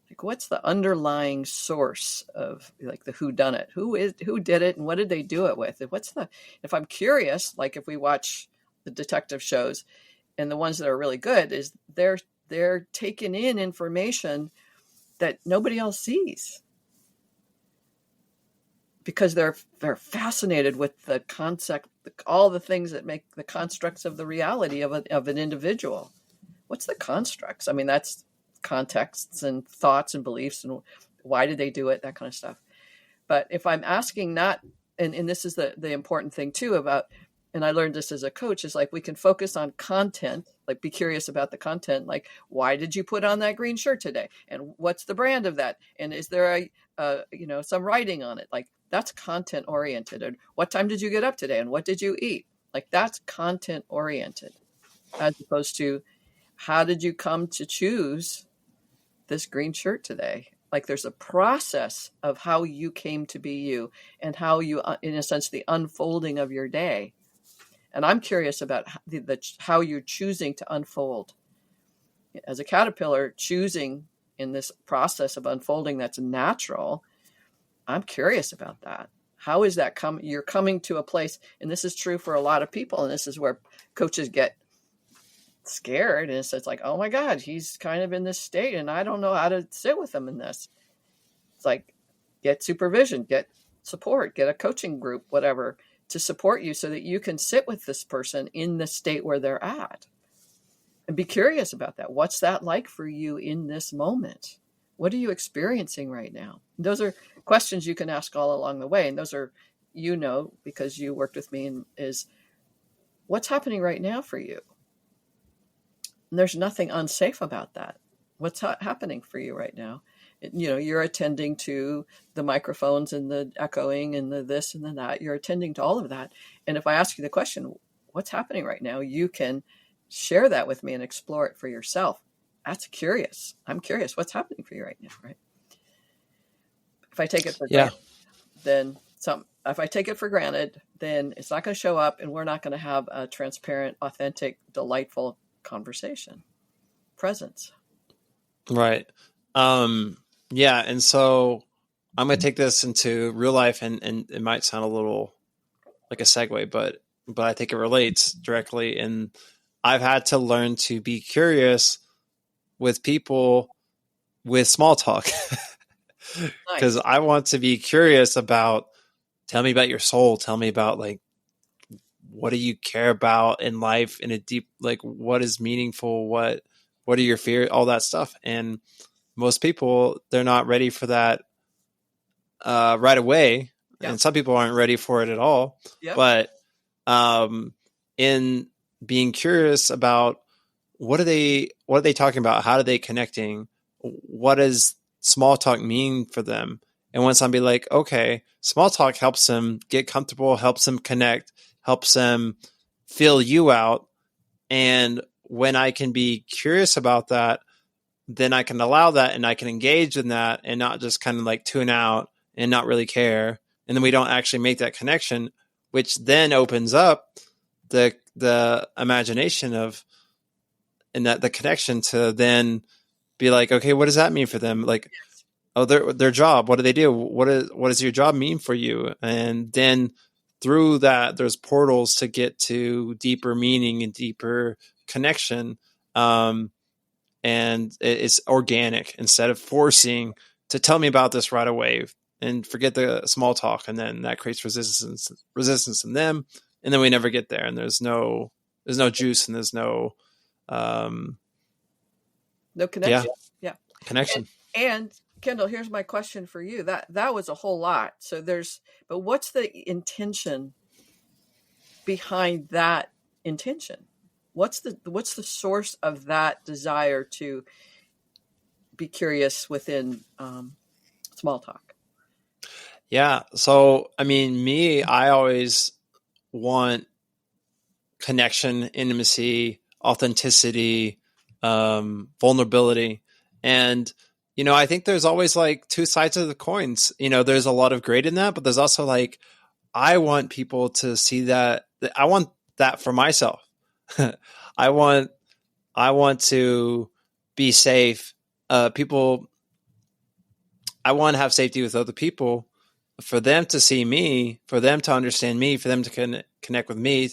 Like, what's the underlying source of like the who done it? Who did it, and what did they do it with? If I'm curious, like if we watch the detective shows, and the ones that are really good is they're taking in information that nobody else sees because they're fascinated with the concept, all the things that make the constructs of the reality of an individual. What's the constructs? I mean, that's contexts and thoughts and beliefs and why did they do it, that kind of stuff. But if I'm asking not, and this is the important thing too about, and I learned this as a coach, is like we can focus on content, like be curious about the content, like why did you put on that green shirt today? And what's the brand of that? And is there some writing on it? Like that's content oriented. And what time did you get up today? And what did you eat? Like that's content oriented, as opposed to how did you come to choose this green shirt today? Like there's a process of how you came to be you and how you, in a sense, the unfolding of your day. And I'm curious about how you're choosing to unfold. As a caterpillar, choosing in this process of unfolding that's natural, I'm curious about that. How is that you're coming to a place, and this is true for a lot of people, and this is where coaches get scared, and it's like, oh my God, he's kind of in this state and I don't know how to sit with him in this. It's like, get supervision, get support, get a coaching group, whatever, to support you so that you can sit with this person in the state where they're at and be curious about that. What's that like for you in this moment? What are you experiencing right now? And those are questions you can ask all along the way, and those are, because you worked with me, and is what's happening right now for you. And there's nothing unsafe about that. What's happening for you right now? You're attending to the microphones and the echoing and the this and the that. You're attending to all of that. And if I ask you the question, what's happening right now? You can share that with me and explore it for yourself. That's curious. I'm curious. What's happening for you right now, right? If I take it for granted, then if I take it for granted, then it's not going to show up, and we're not going to have a transparent, authentic, delightful conversation, presence. Right. Yeah. And so I'm going to take this into real life, and it might sound a little like a segue, but I think it relates directly. And I've had to learn to be curious with people with small talk because Nice. I want to be curious about, tell me about your soul. Tell me about like, what do you care about in life in a deep, like what is meaningful? What are your fears? All that stuff. And most people, they're not ready for that right away. Yep. And some people aren't ready for it at all. Yep. But in being curious about what are they talking about? How are they connecting? What does small talk mean for them? And once I'm be like, okay, small talk helps them get comfortable, helps them connect, helps them fill you out. And when I can be curious about that, then I can allow that and I can engage in that and not just kind of like tune out and not really care. And then we don't actually make that connection, which then opens up the imagination of, and that the connection to then be like, okay, what does that mean for them? Like, oh, their job, what do they do? What does your job mean for you? And then through that, there's portals to get to deeper meaning and deeper connection. And it's organic instead of forcing to tell me about this right away and forget the small talk. And then that creates resistance in them. and then we never get there, and there's no juice, and there's no um, No connection. Yeah. connection. And Kendall, here's my question for you. That was a whole lot. But what's the intention behind that intention? What's the source of that desire to be curious within small talk? Yeah. So, I mean, I always want connection, intimacy, authenticity, vulnerability. And, I think there's always like two sides of the coins. There's a lot of great in that, but there's also like, I want people to see that. I want that for myself. I want, I want to be safe. People, I want to have safety with other people, for them to see me, for them to understand me, for them to connect with me,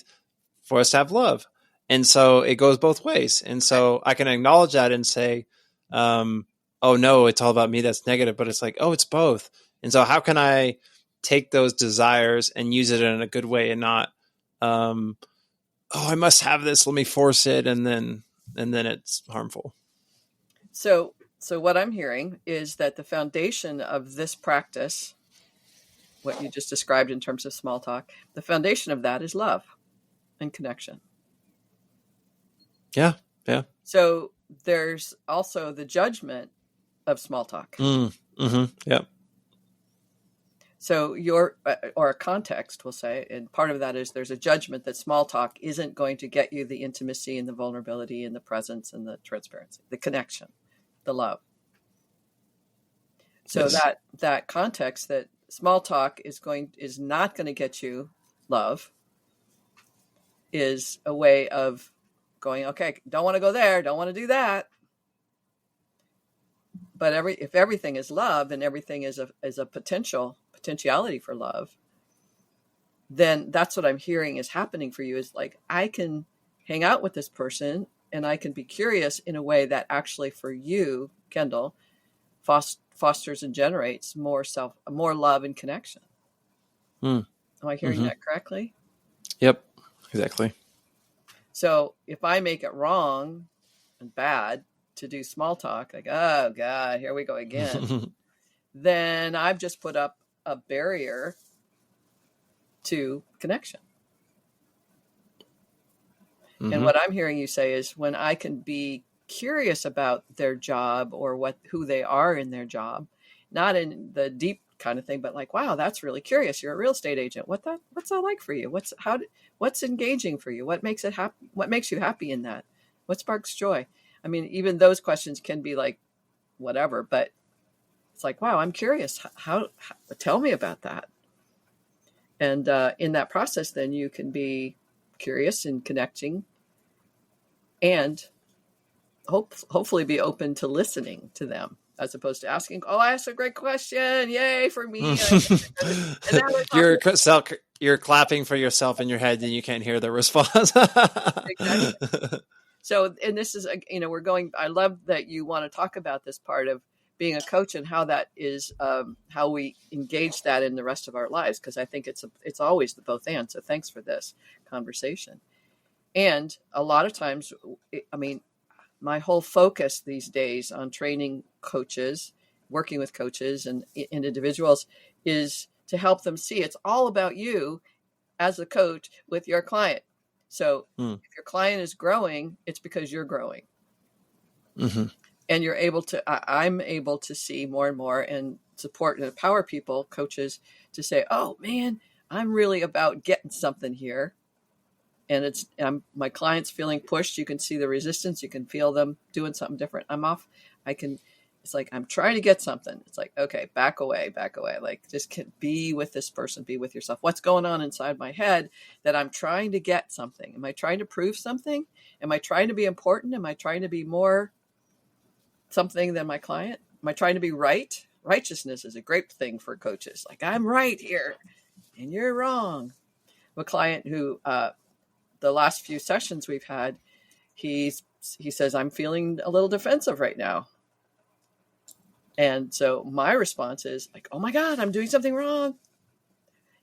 for us to have love. And so it goes both ways. And so I can acknowledge that and say, oh no, it's all about me. That's negative. But it's like, oh, it's both. And so how can I take those desires and use it in a good way, and not, oh, I must have this, let me force it. And then it's harmful. So what I'm hearing is that the foundation of this practice, what you just described in terms of small talk, the foundation of that is love and connection. Yeah. Yeah. So there's also the judgment of small talk. Mm-hmm. Yep. So or a context, we'll say, and part of that is there's a judgment that small talk isn't going to get you the intimacy and the vulnerability and the presence and the transparency, the connection, the love. So Yes. that context, that small talk is not going to get you love, is a way of going, okay, don't want to go there, don't want to do that. But if everything is love and everything is a potentiality for love, then that's what I'm hearing is happening for you, is like, I can hang out with this person and I can be curious in a way that actually for you, Kendall, fosters and generates more love and connection. Am I hearing that correctly? Yep, exactly. So if I make it wrong and bad to do small talk, like, oh God, here we go again, then I've just put up a barrier to connection. And what I'm hearing you say is, when I can be curious about their job or who they are in their job, not in the deep kind of thing, but like, wow, that's really curious. You're a real estate agent. What's that like for you? What's engaging for you? What makes it happy? What makes you happy in that? What sparks joy? I mean, even those questions can be like, whatever, but it's like, wow, I'm curious. How tell me about that. And in that process, then you can be curious and connecting, and hopefully be open to listening to them, as opposed to asking, oh, I asked a great question, yay for me. You're clapping for yourself in your head and you can't hear the response. Exactly. So, and this is, I love that you want to talk about this part of being a coach and how that is, how we engage that in the rest of our lives, because I think it's always the both and. So thanks for this conversation. And a lot of times, my whole focus these days on training coaches, working with coaches and individuals, is to help them see it's all about you as a coach with your client. So if your client is growing, it's because you're growing. Mm-hmm. And I'm able to see more and more and support and empower people, coaches, to say, oh man, I'm really about getting something here. And my client's feeling pushed. You can see the resistance. You can feel them doing something different. It's like, I'm trying to get something. It's like, okay, back away. Like, just be with this person, be with yourself. What's going on inside my head that I'm trying to get something? Am I trying to prove something? Am I trying to be important? Am I trying to be more something than my client? Am I trying to be right? Righteousness is a great thing for coaches. Like, I'm right here and you're wrong. A client who, the last few sessions we've had, he says, I'm feeling a little defensive right now. And so my response is like, oh my God, I'm doing something wrong.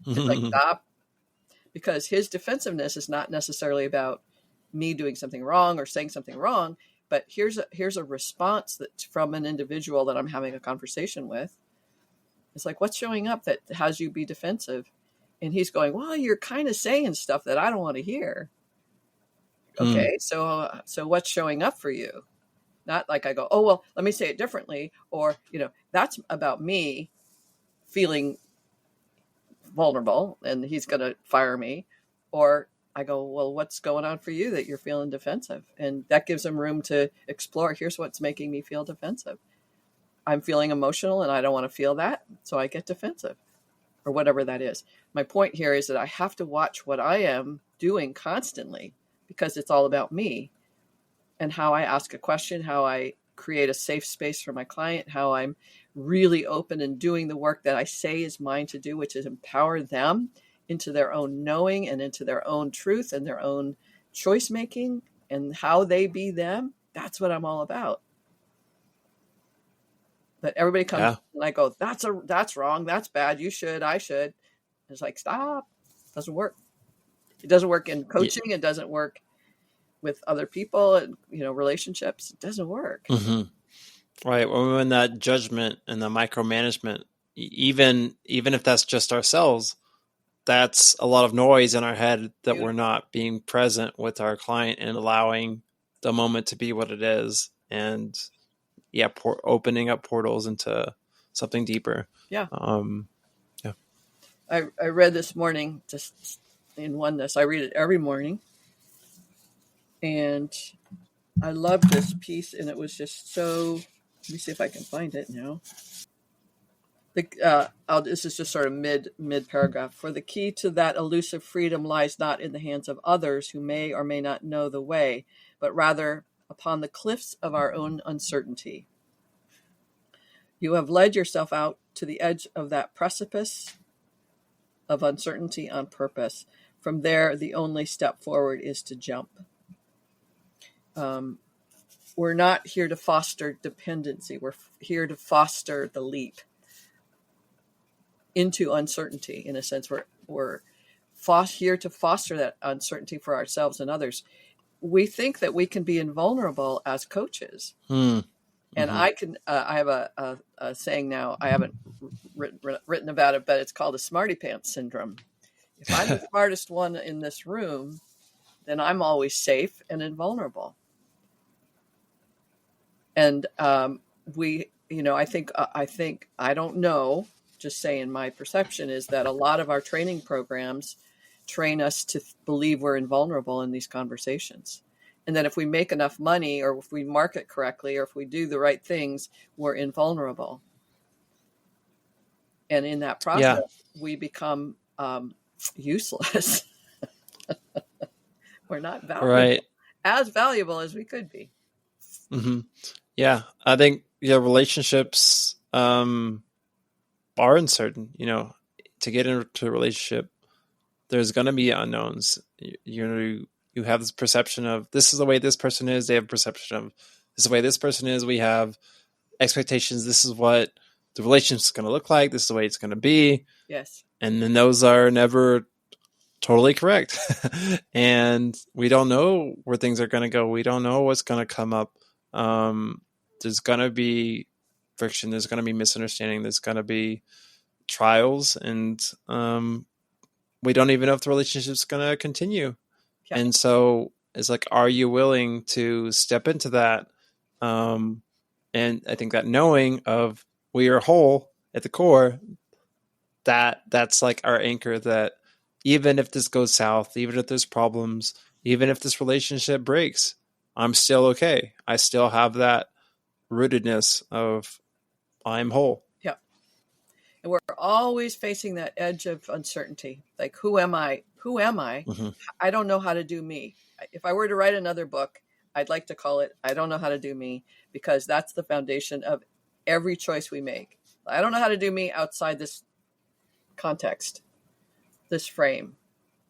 It's like, stop, because his defensiveness is not necessarily about me doing something wrong or saying something wrong, but here's a response that from an individual that I'm having a conversation with. It's like, what's showing up that has you be defensive? And he's going, well, you're kind of saying stuff that I don't want to hear. Okay, so what's showing up for you? Not like I go, oh, well, let me say it differently. Or, that's about me feeling vulnerable and he's going to fire me. Or I go, well, what's going on for you that you're feeling defensive? And that gives him room to explore. Here's what's making me feel defensive. I'm feeling emotional and I don't want to feel that. So I get defensive or whatever that is. My point here is that I have to watch what I am doing constantly because it's all about me and how I ask a question, how I create a safe space for my client, how I'm really open and doing the work that I say is mine to do, which is empower them into their own knowing and into their own truth and their own choice making and how they be them. That's what I'm all about. But everybody comes and I go, that's wrong. That's bad. You should, I should. It's like, stop. It doesn't work. It doesn't work in coaching. Yeah. It doesn't work with other people and, relationships. It doesn't work. Mm-hmm. Right. When we're in that judgment and the micromanagement, even if that's just ourselves, that's a lot of noise in our head that we're not being present with our client and allowing the moment to be what it is. And opening up portals into something deeper. Yeah. I read this morning, just in Oneness. I read it every morning. And I loved this piece, and it was just so, let me see if I can find it now. This is just sort of mid paragraph. For the key to that elusive freedom lies not in the hands of others who may or may not know the way, but rather upon the cliffs of our own uncertainty. You have led yourself out to the edge of that precipice of uncertainty on purpose. From there, the only step forward is to jump. We're not here to foster dependency. We're here to foster the leap into uncertainty. In a sense, we're here to foster that uncertainty for ourselves and others. We think that we can be invulnerable as coaches. And I have a saying now, I haven't written about it, but it's called the smarty pants syndrome. If I'm the smartest one in this room, then I'm always safe and invulnerable. And I think, I don't know, just saying my perception is that a lot of our training programs train us to believe we're invulnerable in these conversations. And that if we make enough money or if we market correctly or if we do the right things, we're invulnerable. And in that process, we become useless. We're not valuable, right. As valuable as we could be. Mm-hmm. Yeah, I think relationships are uncertain. To get into a relationship, there's going to be unknowns. You have this perception of this is the way this person is. They have a perception of this is the way this person is. We have expectations. This is what the relationship is going to look like. This is the way it's going to be. Yes. And then those are never totally correct. And we don't know where things are going to go. We don't know what's going to come up. There's going to be friction. There's going to be misunderstanding. There's going to be trials. And we don't even know if the relationship's going to continue. Yeah. And so it's like, are you willing to step into that? And I think that knowing of we are whole at the core, that's like our anchor, that even if this goes south, even if there's problems, even if this relationship breaks, I'm still okay. I still have that rootedness of I'm whole. Yeah. And we're always facing that edge of uncertainty. Like, who am I? Who am I? Mm-hmm. I don't know how to do me. If I were to write another book, I'd like to call it, I don't know how to do me, because that's the foundation of every choice we make. I don't know how to do me outside this context, this frame.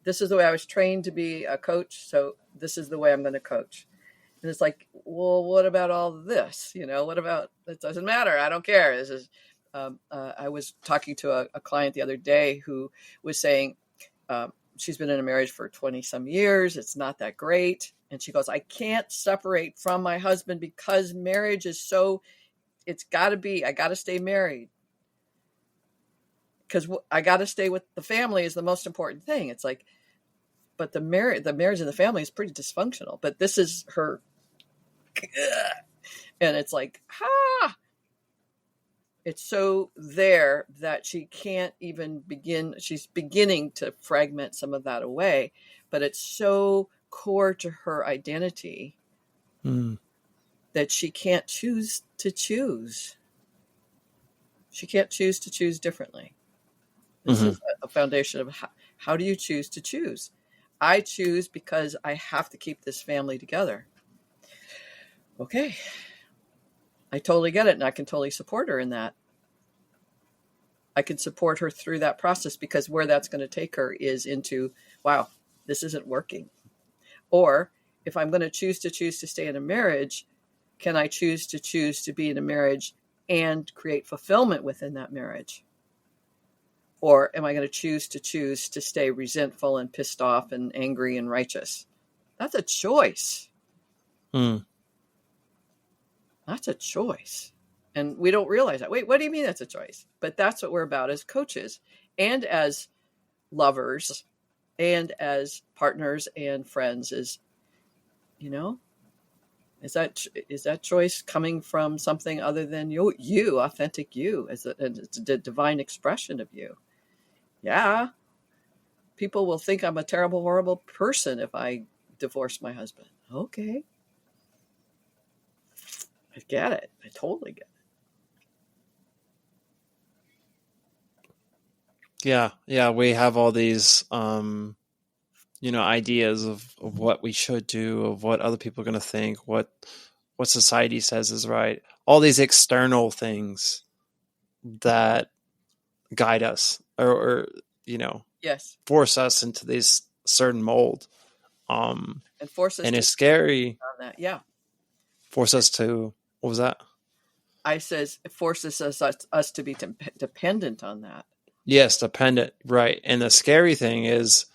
This is the way I was trained to be a coach, so this is the way I'm going to coach. And it's like, well, what about all this? What about, it doesn't matter. I don't care. This is, I was talking to a client the other day who was saying, she's been in a marriage for 20 some years. It's not that great. And she goes, I can't separate from my husband because marriage is so, it's got to be, I got to stay married. Because I got to stay with the family is the most important thing. It's like, but the marriage and the family is pretty dysfunctional. But this is her, and it's like, it's so there that she can't even begin. She's beginning to fragment some of that away, but it's so core to her identity that she can't choose to choose. She can't choose to choose differently. This is a foundation of how do you choose to choose? I choose because I have to keep this family together. Okay. I totally get it, and I can totally support her in that. I can support her through that process, because where that's going to take her is into, wow, this isn't working. Or if I'm going to choose to stay in a marriage, can I choose to be in a marriage and create fulfillment within that marriage? Or am I going to choose to stay resentful and pissed off and angry and righteous? That's a choice. That's a choice. And we don't realize that. Wait, what do you mean that's a choice? But that's what we're about as coaches and as lovers and as partners and friends is, is that choice coming from something other than you, authentic you, as a divine expression of you? Yeah. People will think I'm a terrible, horrible person if I divorce my husband. Okay. I get it. I totally get it. Yeah. We have all these, ideas of what we should do, of what other people are going to think, what society says is right. All these external things that guide us or yes, force us into this certain mold. And force us and to it's scary. On that. Yeah. Force us to, what was that? I says it forces us to be dependent on that. Yes, dependent, right. And the scary thing is,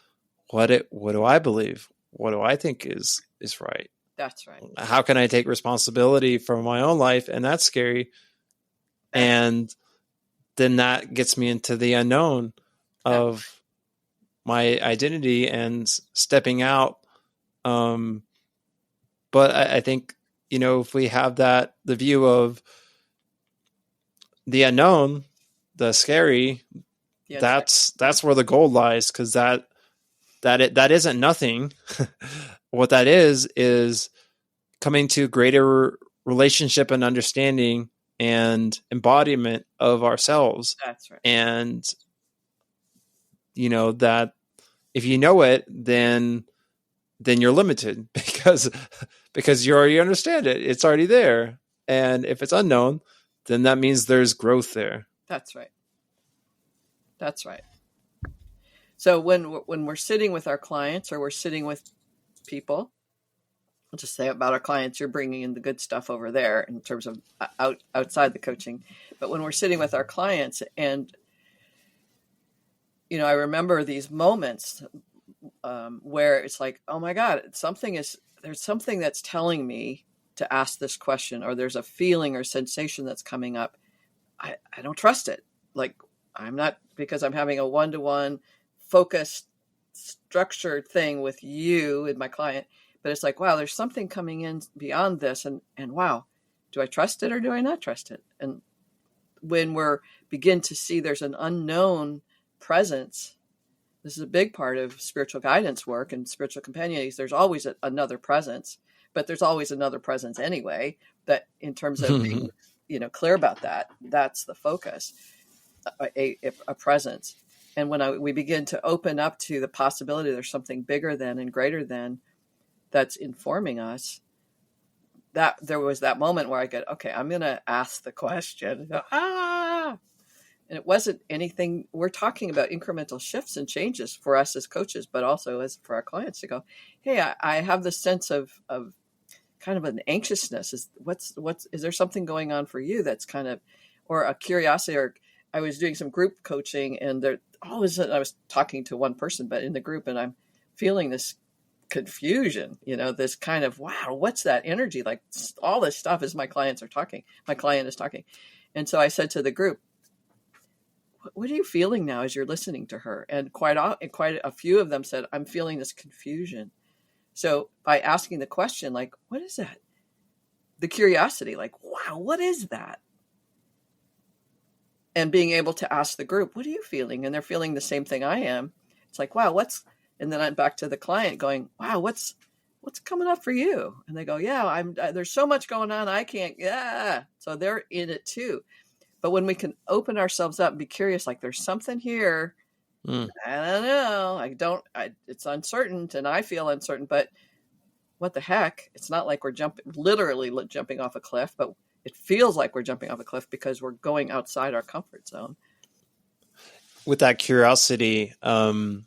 what do I believe? What do I think is right? That's right. How can I take responsibility for my own life? And that's scary. And then that gets me into the unknown of my identity and stepping out. But I think, if we have the view of the unknown, the scary, that's where the gold lies, because that isn't nothing. What that is coming to greater relationship and understanding and embodiment of ourselves. That's right. And that if you know it, then you're limited because you already understand it. It's already there. And if it's unknown, then that means there's growth there. That's right. That's right. So when we're sitting with our clients, or we're sitting with people, I'll just say about our clients, you're bringing in the good stuff over there in terms of outside the coaching. But when we're sitting with our clients, and I remember these moments where it's like, oh my God, there's something that's telling me to ask this question, or there's a feeling or sensation that's coming up. I don't trust it. Like, I'm not, because I'm having a one-to-one focused, structured thing with you and my client, but it's like, wow, there's something coming in beyond this. And wow, do I trust it or do I not trust it? And when we're begin to see there's an unknown presence, this is a big part of spiritual guidance work and spiritual companionship. There's always another presence, but there's always another presence anyway, that in terms of being, clear about that, that's the focus, a presence. And when we begin to open up to the possibility there's something bigger than and greater than that's informing us, that there was that moment where I go, okay, I'm going to ask the question. And it wasn't anything. We're talking about incremental shifts and changes for us as coaches, but also as for our clients to go, hey, I have this sense of kind of an anxiousness. Is there something going on for you that's kind of, or a curiosity, or I was doing some group coaching and all of a sudden I was talking to one person, but in the group, and I'm feeling this confusion, this kind of, wow, what's that energy? Like all this stuff as my client is talking. And so I said to the group, what are you feeling now as you're listening to her? And quite a few of them said, I'm feeling this confusion. So by asking the question, like, what is that? The curiosity, like, wow, what is that? And being able to ask the group, what are you feeling? And they're feeling the same thing I am. It's like, wow, and then I'm back to the client going, wow, what's coming up for you? And they go, yeah, there's so much going on. I can't. Yeah. So they're in it too. But when we can open ourselves up and be curious, like there's something here. I don't know. It's uncertain and I feel uncertain, but what the heck? It's not like we're literally jumping off a cliff, but it feels like we're jumping off a cliff because we're going outside our comfort zone. With that curiosity, I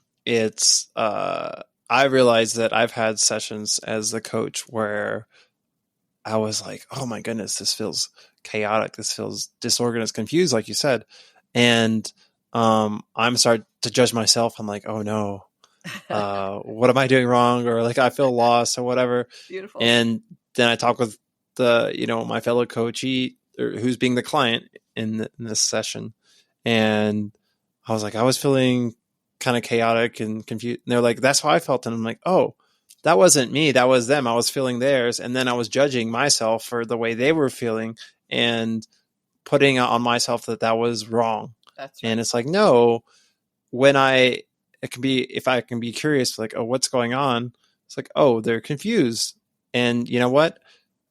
realized that I've had sessions as the coach where I was like, oh my goodness, this feels chaotic. This feels disorganized, confused, like you said. And I'm starting to judge myself. I'm like, oh no, what am I doing wrong? Or like, I feel lost or whatever. Beautiful. And then I talk with my fellow coachee who's being the client in this session. And I was like, I was feeling kind of chaotic and confused. And they're like, that's how I felt. And I'm like, oh, that wasn't me. That was them. I was feeling theirs. And then I was judging myself for the way they were feeling and putting on myself that was wrong. That's right. And it's like, no, if I can be curious, like, oh, what's going on? It's like, oh, they're confused. And you know what?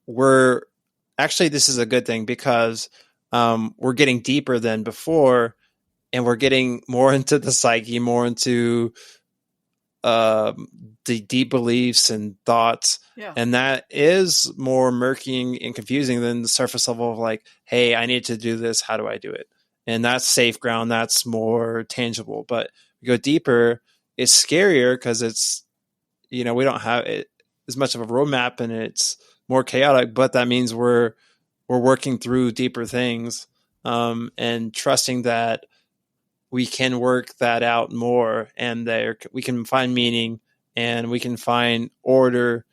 This is a good thing because we're getting deeper than before, and we're getting more into the psyche, more into the deep beliefs and thoughts. Yeah. And that is more murky and confusing than the surface level of like, hey, I need to do this. How do I do it? And that's safe ground. That's more tangible. But we go deeper, it's scarier because it's, we don't have it as much of a roadmap and it's more chaotic, but that means we're working through deeper things, and trusting that we can work that out more, and we can find meaning and we can find order,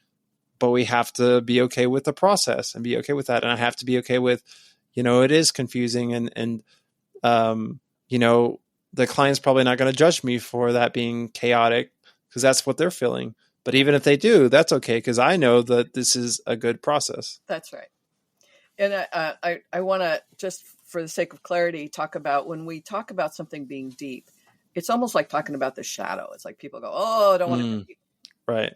but we have to be okay with the process and be okay with that. And I have to be okay with, it is confusing and the client's probably not going to judge me for that being chaotic because that's what they're feeling. But even if they do, that's okay because I know that this is a good process. That's right. And I want to, just for the sake of clarity, talk about when we talk about something being deep, it's almost like talking about the shadow. It's like people go, oh, I don't want to go deep. Right.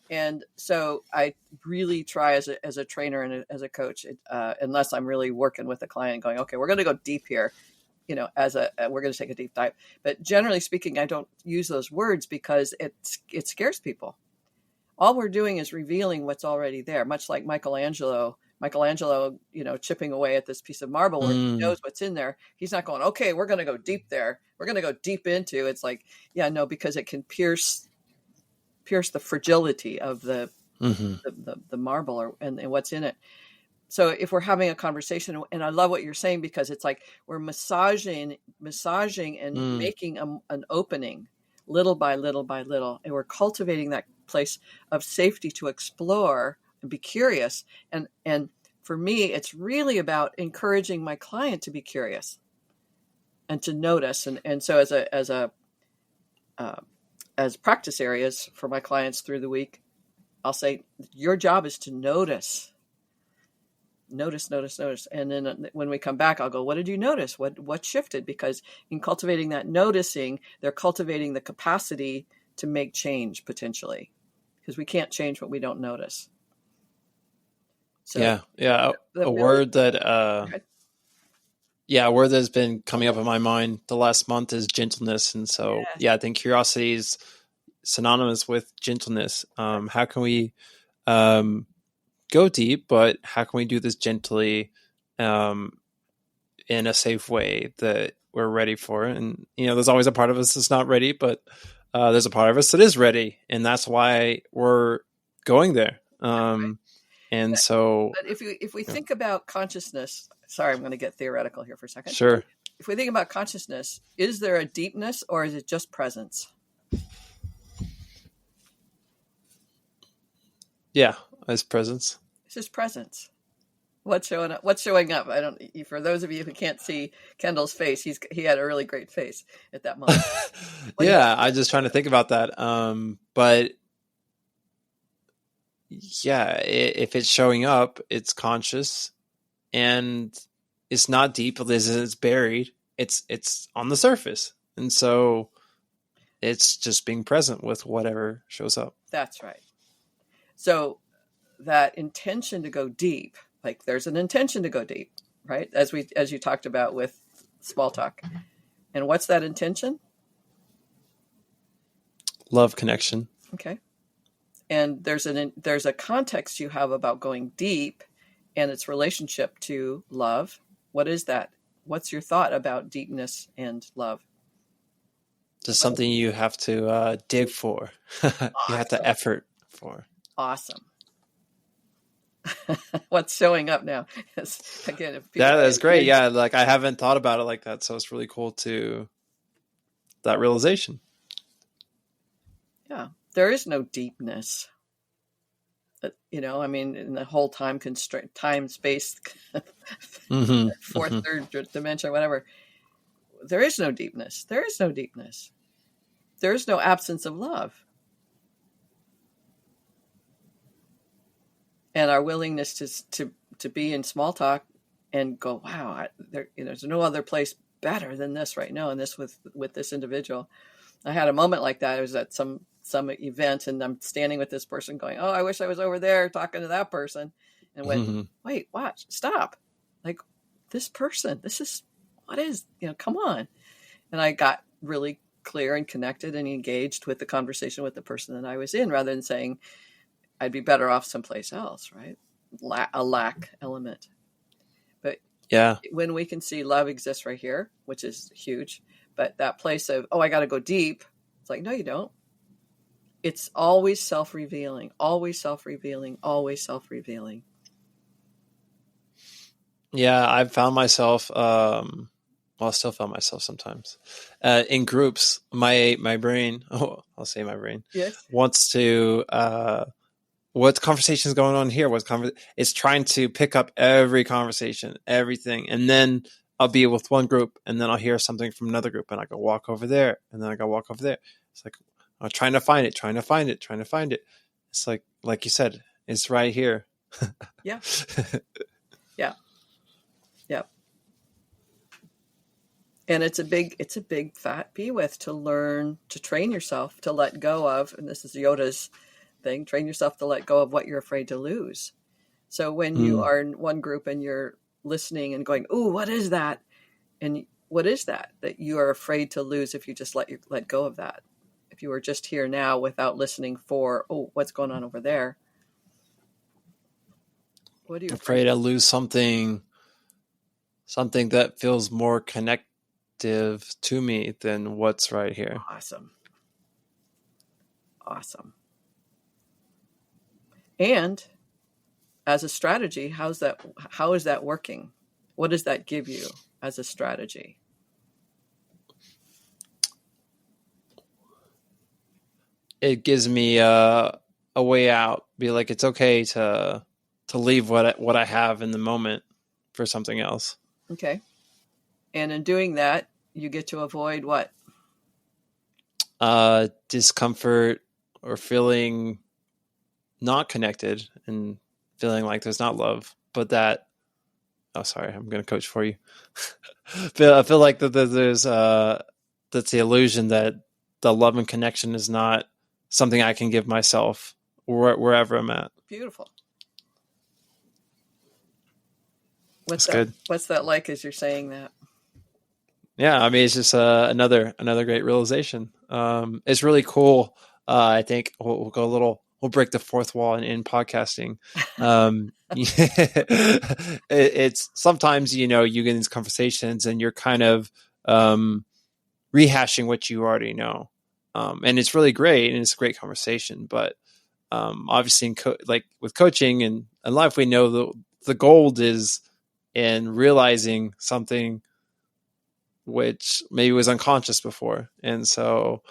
And so I really try as a trainer and as a coach, unless I'm really working with a client going, okay, we're going to go deep here, we're going to take a deep dive. But generally speaking, I don't use those words because it scares people. All we're doing is revealing what's already there, much like Michelangelo, chipping away at this piece of marble where he knows what's in there. He's not going, okay, we're going to go deep there. We're going to go deep into. It's like, yeah, no, because it can pierce the fragility of the marble and what's in it. So if we're having a conversation, and I love what you're saying, because it's like we're massaging and making an opening little by little by little. And we're cultivating that place of safety to explore and be curious. And for me, it's really about encouraging my client to be curious and to notice. And so as practice areas for my clients through the week, I'll say, your job is to notice. And then when we come back, I'll go, what did you notice? What shifted? Because in cultivating that noticing, they're cultivating the capacity to make change potentially, because we can't change what we don't notice. So a word that has been coming up in my mind the last month is gentleness. And so, I think curiosity is synonymous with gentleness. How can we go deep, but how can we do this gently, in a safe way that we're ready for? And, there's always a part of us that's not ready, but there's a part of us that is ready. And that's why we're going there. And so, but if we think about consciousness, sorry, I'm going to get theoretical here for a second. Sure. if we think about consciousness, is there a deepness or is it just presence? Yeah, as presence. It's just presence. What's showing up? What's showing up? I don't. For those of you who can't see Kendall's face, he had a really great face at that moment. Yeah, I'm just trying to think about that. But yeah, if it's showing up, it's conscious, and it's not deep. It's buried. It's on the surface, and so it's just being present with whatever shows up. That's right. So that intention to go deep, like there's an intention to go deep, right? As you talked about with small talk. And what's that intention? Love, connection. Okay. And there's a context you have about going deep and its relationship to love. What is that? What's your thought about deepness and love? Just something you have to dig for. You have to effort for. Awesome. What's showing up now? Again, That's great. Yeah, like I haven't thought about it like that, so it's really cool that realization. Yeah, there is no deepness. I mean, in the whole time constraint, time, space, fourth, third dimension, whatever. There is no deepness. There is no deepness. There is no absence of love. And our willingness to be in small talk and go, wow, there's no other place better than this right now, and this with this individual. I had a moment like that. I was at some event, and I'm standing with this person going, oh, I wish I was over there talking to that person. And went, wait, watch, stop. Like, this person, come on. And I got really clear and connected and engaged with the conversation with the person that I was in, rather than saying I'd be better off someplace else, right? A lack element. But yeah, when we can see love exists right here, which is huge, but that place of, oh, I got to go deep. It's like, no, you don't. It's always self-revealing, always self-revealing, always self-revealing. Yeah, I've found myself, I still found myself sometimes in groups. My brain, I'll say my brain, yes, wants to, what conversation is going on here? It's trying to pick up every conversation, everything. And then I'll be with one group, and then I'll hear something from another group, and I go walk over there, and then I go walk over there. It's like, I'm trying to find it. It's like you said, it's right here. Yeah. Yeah. Yeah. And it's a big fat be with to learn to train yourself to let go of, and this is Yoda's thing, train yourself to let go of what you're afraid to lose. So when you are in one group and you're listening and going, ooh, what is that? And what is that you are afraid to lose if you just let go of that? If you were just here now without listening for, oh, what's going on over there? What are you afraid to lose something that feels more connective to me than what's right here. Awesome. And as a strategy, how is that working? What does that give you as a strategy? It gives me a way out. Be like, it's okay to leave what I have in the moment for something else. Okay. And in doing that, you get to avoid what? Discomfort or feeling not connected and feeling like there's not love, but that, oh, sorry, I'm going to coach for you. I feel like that there's that's the illusion that the love and connection is not something I can give myself wherever I'm at. Beautiful. That's good. What's that like as you're saying that? Yeah, I mean, it's just another great realization. It's really cool. I think we'll go a little. We'll break the fourth wall in podcasting. It's sometimes you get in these conversations and you're kind of rehashing what you already know, and it's really great and it's a great conversation. But obviously, like with coaching and life, we know the gold is in realizing something which maybe was unconscious before. And so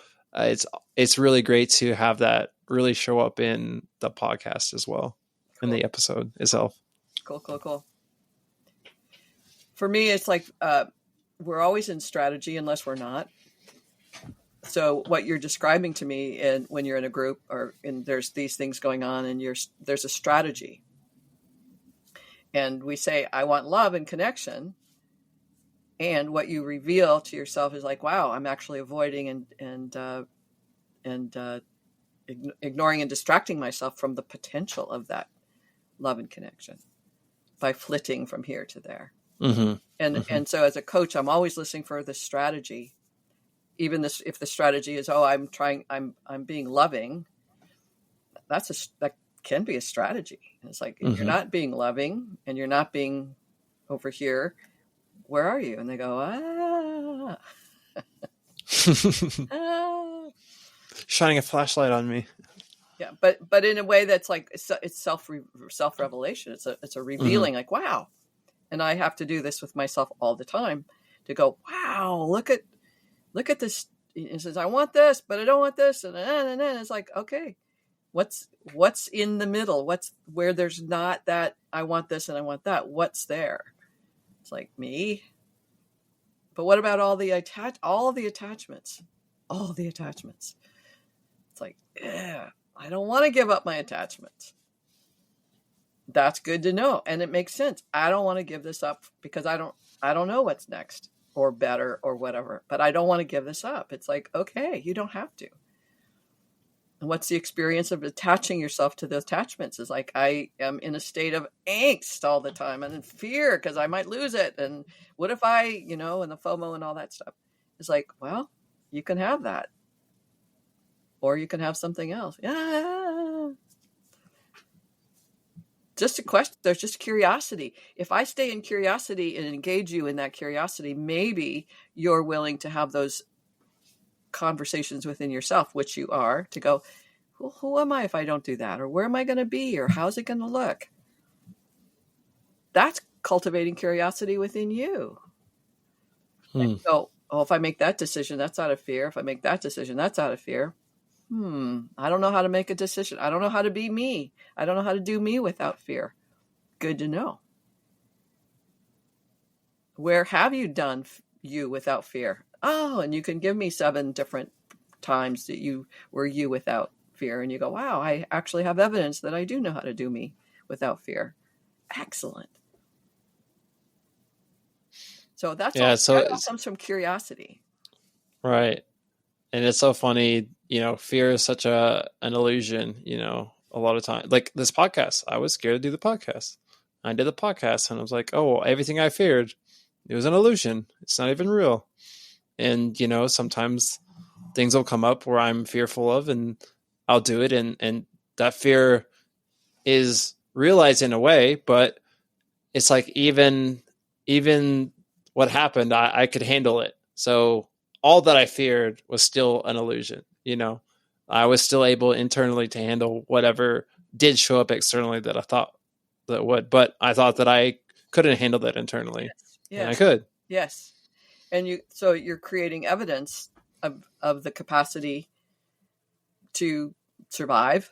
it's really great to have that really show up in the podcast as well, in the episode itself. Cool. For me, it's like we're always in strategy unless we're not. So what you're describing to me, and when you're in a group or there's these things going on, and there's a strategy, and we say, I want love and connection. And what you reveal to yourself is like, wow, I'm actually avoiding and ignoring and distracting myself from the potential of that love and connection by flitting from here to there. Mm-hmm. And so as a coach, I'm always listening for the strategy. Even if the strategy is, I'm being loving, that can be a strategy. And it's like, if you're not being loving and you're not being over here, where are you? And they go, shining a flashlight on me. Yeah. But in a way that's like, it's self-revelation. It's a revealing, like, wow. And I have to do this with myself all the time to go, wow, look at this. It says, I want this, but I don't want this. And then it's like, okay, what's in the middle? What's where there's not that I want this and I want that? What's there? It's like me. But what about all the attachments? It's like, yeah, I don't want to give up my attachments. That's good to know. And it makes sense. I don't want to give this up because I don't know what's next or better or whatever, but I don't want to give this up. It's like, okay, you don't have to. And what's the experience of attaching yourself to the attachments? Is like, I am in a state of angst all the time and in fear because I might lose it. And what if I, and the FOMO and all that stuff. It's like, well, you can have that. Or you can have something else. Yeah. Just a question. There's just curiosity. If I stay in curiosity and engage you in that curiosity, maybe you're willing to have those conversations within yourself, which you are, to go, who am I if I don't do that? Or where am I going to be? Or how's it going to look? That's cultivating curiosity within you. And so, if I make that decision, that's out of fear. If I make that decision, that's out of fear. I don't know how to make a decision. I don't know how to be me. I don't know how to do me without fear. Good to know. Where have you done you without fear? Oh, and you can give me 7 different times that you were you without fear. And you go, wow, I actually have evidence that I do know how to do me without fear. Excellent. So that all comes from curiosity. Right. And it's so funny, fear is such an illusion, a lot of times. Like this podcast, I was scared to do the podcast. I did the podcast and I was like, oh, everything I feared, it was an illusion. It's not even real. And, sometimes things will come up where I'm fearful of and I'll do it. And that fear is realized in a way, but it's like even what happened, I could handle it. So all that I feared was still an illusion. I was still able internally to handle whatever did show up externally that I thought that would, but I thought that I couldn't handle that internally. Yes. And I could. Yes. And you're creating evidence of the capacity to survive,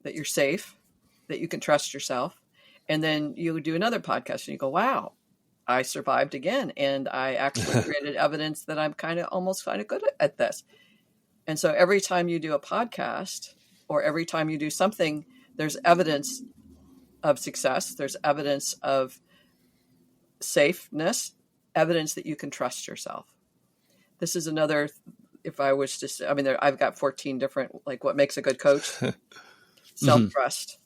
that you're safe, that you can trust yourself. And then you do another podcast and you go, wow, I survived again. And I actually created evidence that I'm almost kind of good at this. And so every time you do a podcast or every time you do something, there's evidence of success. There's evidence of safeness, evidence that you can trust yourself. This is another, if I was to say, I've got 14 different, like what makes a good coach, self-trust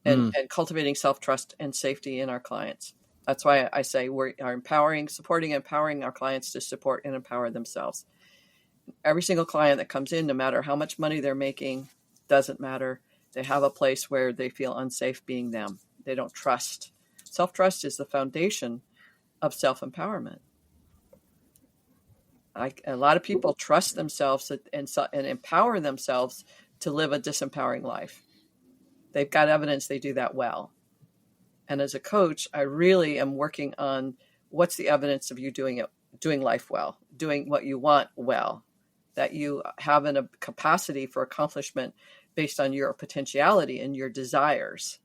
and cultivating self-trust and safety in our clients. That's why I say we are supporting and empowering our clients to support and empower themselves. Every single client that comes in, no matter how much money they're making, doesn't matter. They have a place where they feel unsafe being them. They don't trust. Self-trust is the foundation of self-empowerment. A lot of people trust themselves and empower themselves to live a disempowering life. They've got evidence they do that well. And as a coach, I really am working on what's the evidence of you doing doing life well, doing what you want well, that you have a capacity for accomplishment based on your potentiality and your desires,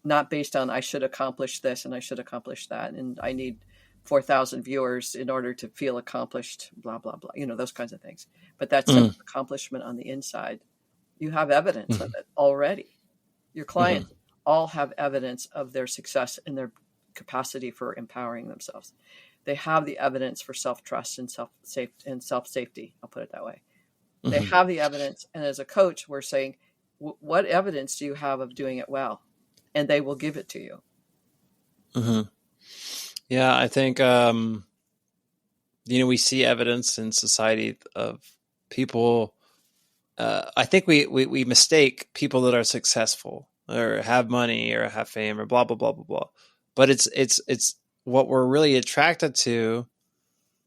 not based on I should accomplish this and I should accomplish that and I need 4,000 viewers in order to feel accomplished, blah, blah, blah, those kinds of things. But that sense Mm. of accomplishment on the inside, you have evidence of Mhm. it already. Your Mhm. clients all have evidence of their success and their capacity for empowering themselves. They have the evidence for self-trust and self-safety. I'll put it that way. They Mhm. have the evidence. And as a coach, we're saying, what evidence do you have of doing it well? And they will give it to you. Mhm. Yeah, I think we see evidence in society of people. I think we mistake people that are successful or have money or have fame or blah blah blah blah blah. But it's what we're really attracted to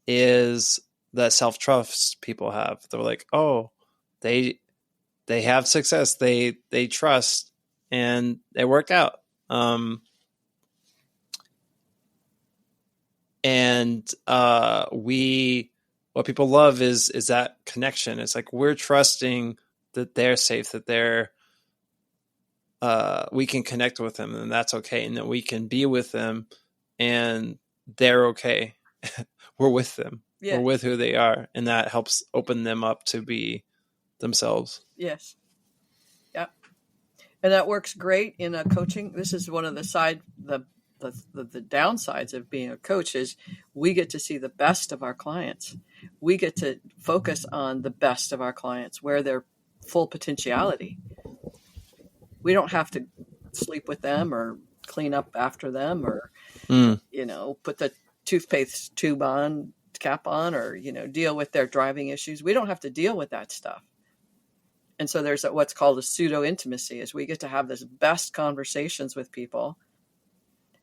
is that self trust people have. They're like, oh, they they have success, they trust, and they work out. And we what people love is that connection. It's like we're trusting that they're safe, that they're we can connect with them, and that's okay, and that we can be with them, and they're okay. We're with them. We're Yeah. with who they are, and that helps open them up to be themselves. Yes. Yeah. And that works great in a coaching. This is one of the downsides of being a coach is we get to see the best of our clients. We get to focus on the best of our clients, where their full potentiality. We don't have to sleep with them or clean up after them or, Mm. put the toothpaste cap on or, deal with their driving issues. We don't have to deal with that stuff. And so there's what's called a pseudo intimacy, is we get to have this best conversations with people.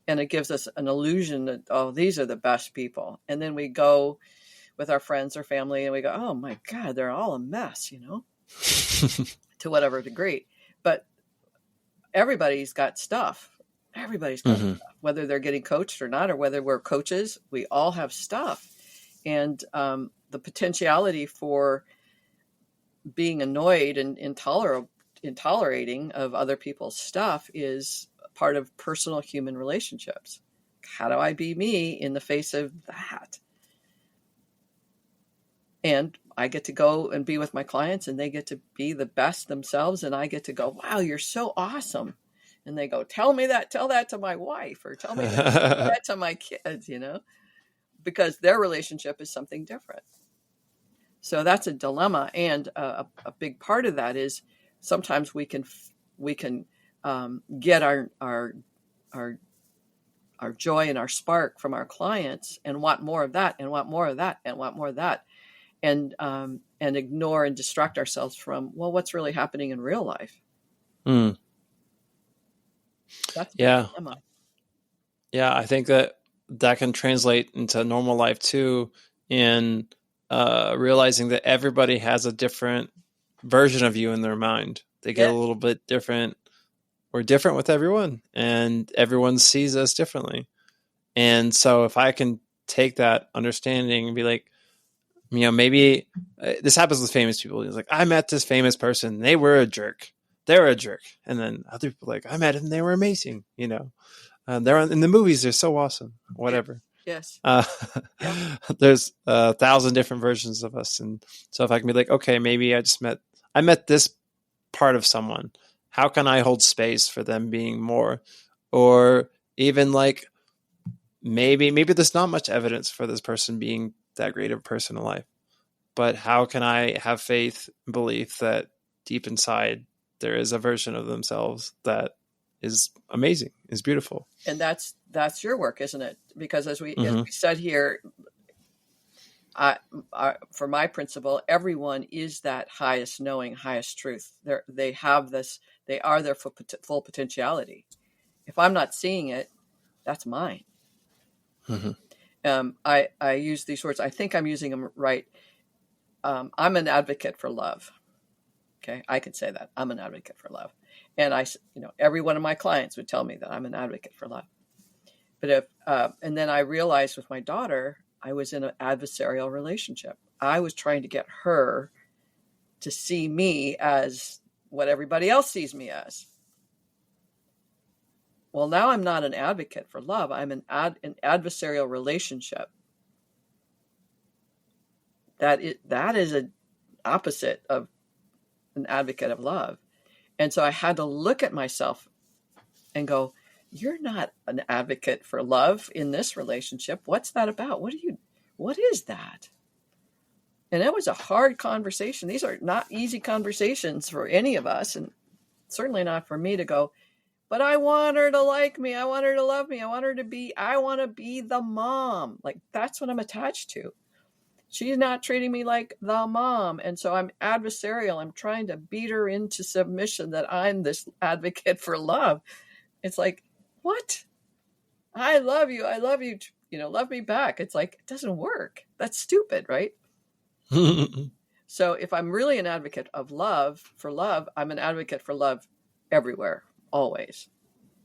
And it gives us an illusion that, oh, these are the best people. And then we go with our friends or family and we go, oh my God, they're all a mess, to whatever degree. But everybody's got stuff. Everybody's got Mhm. stuff, whether they're getting coached or not, or whether we're coaches, we all have stuff. And the potentiality for being annoyed and intolerating of other people's stuff is part of personal human relationships. How do I be me in the face of that? And I get to go and be with my clients and they get to be the best themselves. And I get to go, wow, you're so awesome. And they go, tell that to my wife, or tell that to my kids, because their relationship is something different. So that's a dilemma. And a big part of that is sometimes we can get our joy and our spark from our clients and want more of that and want more of that and want more of that. And ignore and distract ourselves from, well, what's really happening in real life. Mm. That's a big Yeah. dilemma. Yeah, I think that can translate into normal life too, in realizing that everybody has a different version of you in their mind. They get Yeah. a little bit different. We're different with everyone, and everyone sees us differently. And so, if I can take that understanding and be like, maybe this happens with famous people. It's like, I met this famous person, they were a jerk. They're a jerk, and then other people are like, I met them, they were amazing. They're in the movies. They're so awesome. Yeah. Whatever. Yes. Uh, Yeah. there's 1,000 different versions of us, and so if I can be like, okay, maybe I met this part of someone. How can I hold space for them being more, or even like maybe there's not much evidence for this person being that great of a person in life, but how can I have faith and belief that deep inside there is a version of themselves that is amazing, is beautiful. And that's your work, isn't it? Because as we Mm-hmm. said here, for my principle, everyone is that highest knowing, highest truth. They have this. They are their full potentiality. If I'm not seeing it, that's mine. Mm-hmm. I use these words. I think I'm using them right. I'm an advocate for love. Okay, I could say that I'm an advocate for love, and every one of my clients would tell me that I'm an advocate for love. But and then I realized with my daughter, I was in an adversarial relationship. I was trying to get her to see me as what everybody else sees me as. Well, now I'm not an advocate for love. I'm an adversarial relationship. That is an opposite of an advocate of love. And so I had to look at myself and go, you're not an advocate for love in this relationship. What's that about? What is that? And it was a hard conversation. These are not easy conversations for any of us, and certainly not for me to go, but I want her to like me. I want her to love me. I want to be the mom. Like, that's what I'm attached to. She's not treating me like the mom. And so I'm adversarial. I'm trying to beat her into submission that I'm this advocate for love. It's like, what? I love you. I love you. Love me back. It's like, it doesn't work. That's stupid, right? So if I'm really an advocate of love, for love, I'm an advocate for love everywhere, always.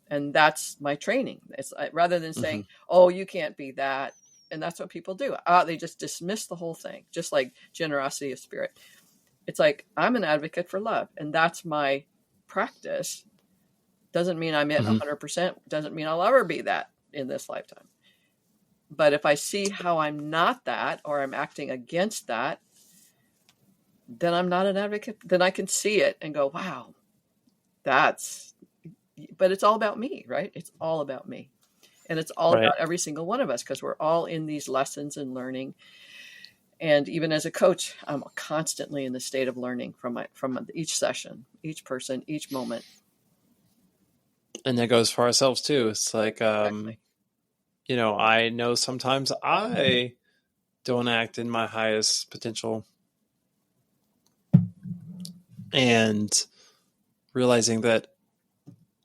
And that's my training. It's rather than saying, oh, you can't be that. And that's what people do. They just dismiss the whole thing, just like generosity of spirit. It's like, I'm an advocate for love, and that's my practice. Doesn't mean I'm at 100%. Doesn't mean I'll ever be that in this lifetime. But if I see how I'm not that, or I'm acting against that, then I'm not an advocate. Then I can see it and go, wow, but it's all about me, right? It's all about me. And it's all about every single one of us, because we're all in these lessons and learning. And even as a coach, I'm constantly in the state of learning from each session, each person, each moment. And that goes for ourselves too. It's like, Exactly. I know sometimes I don't act in my highest potential. And realizing that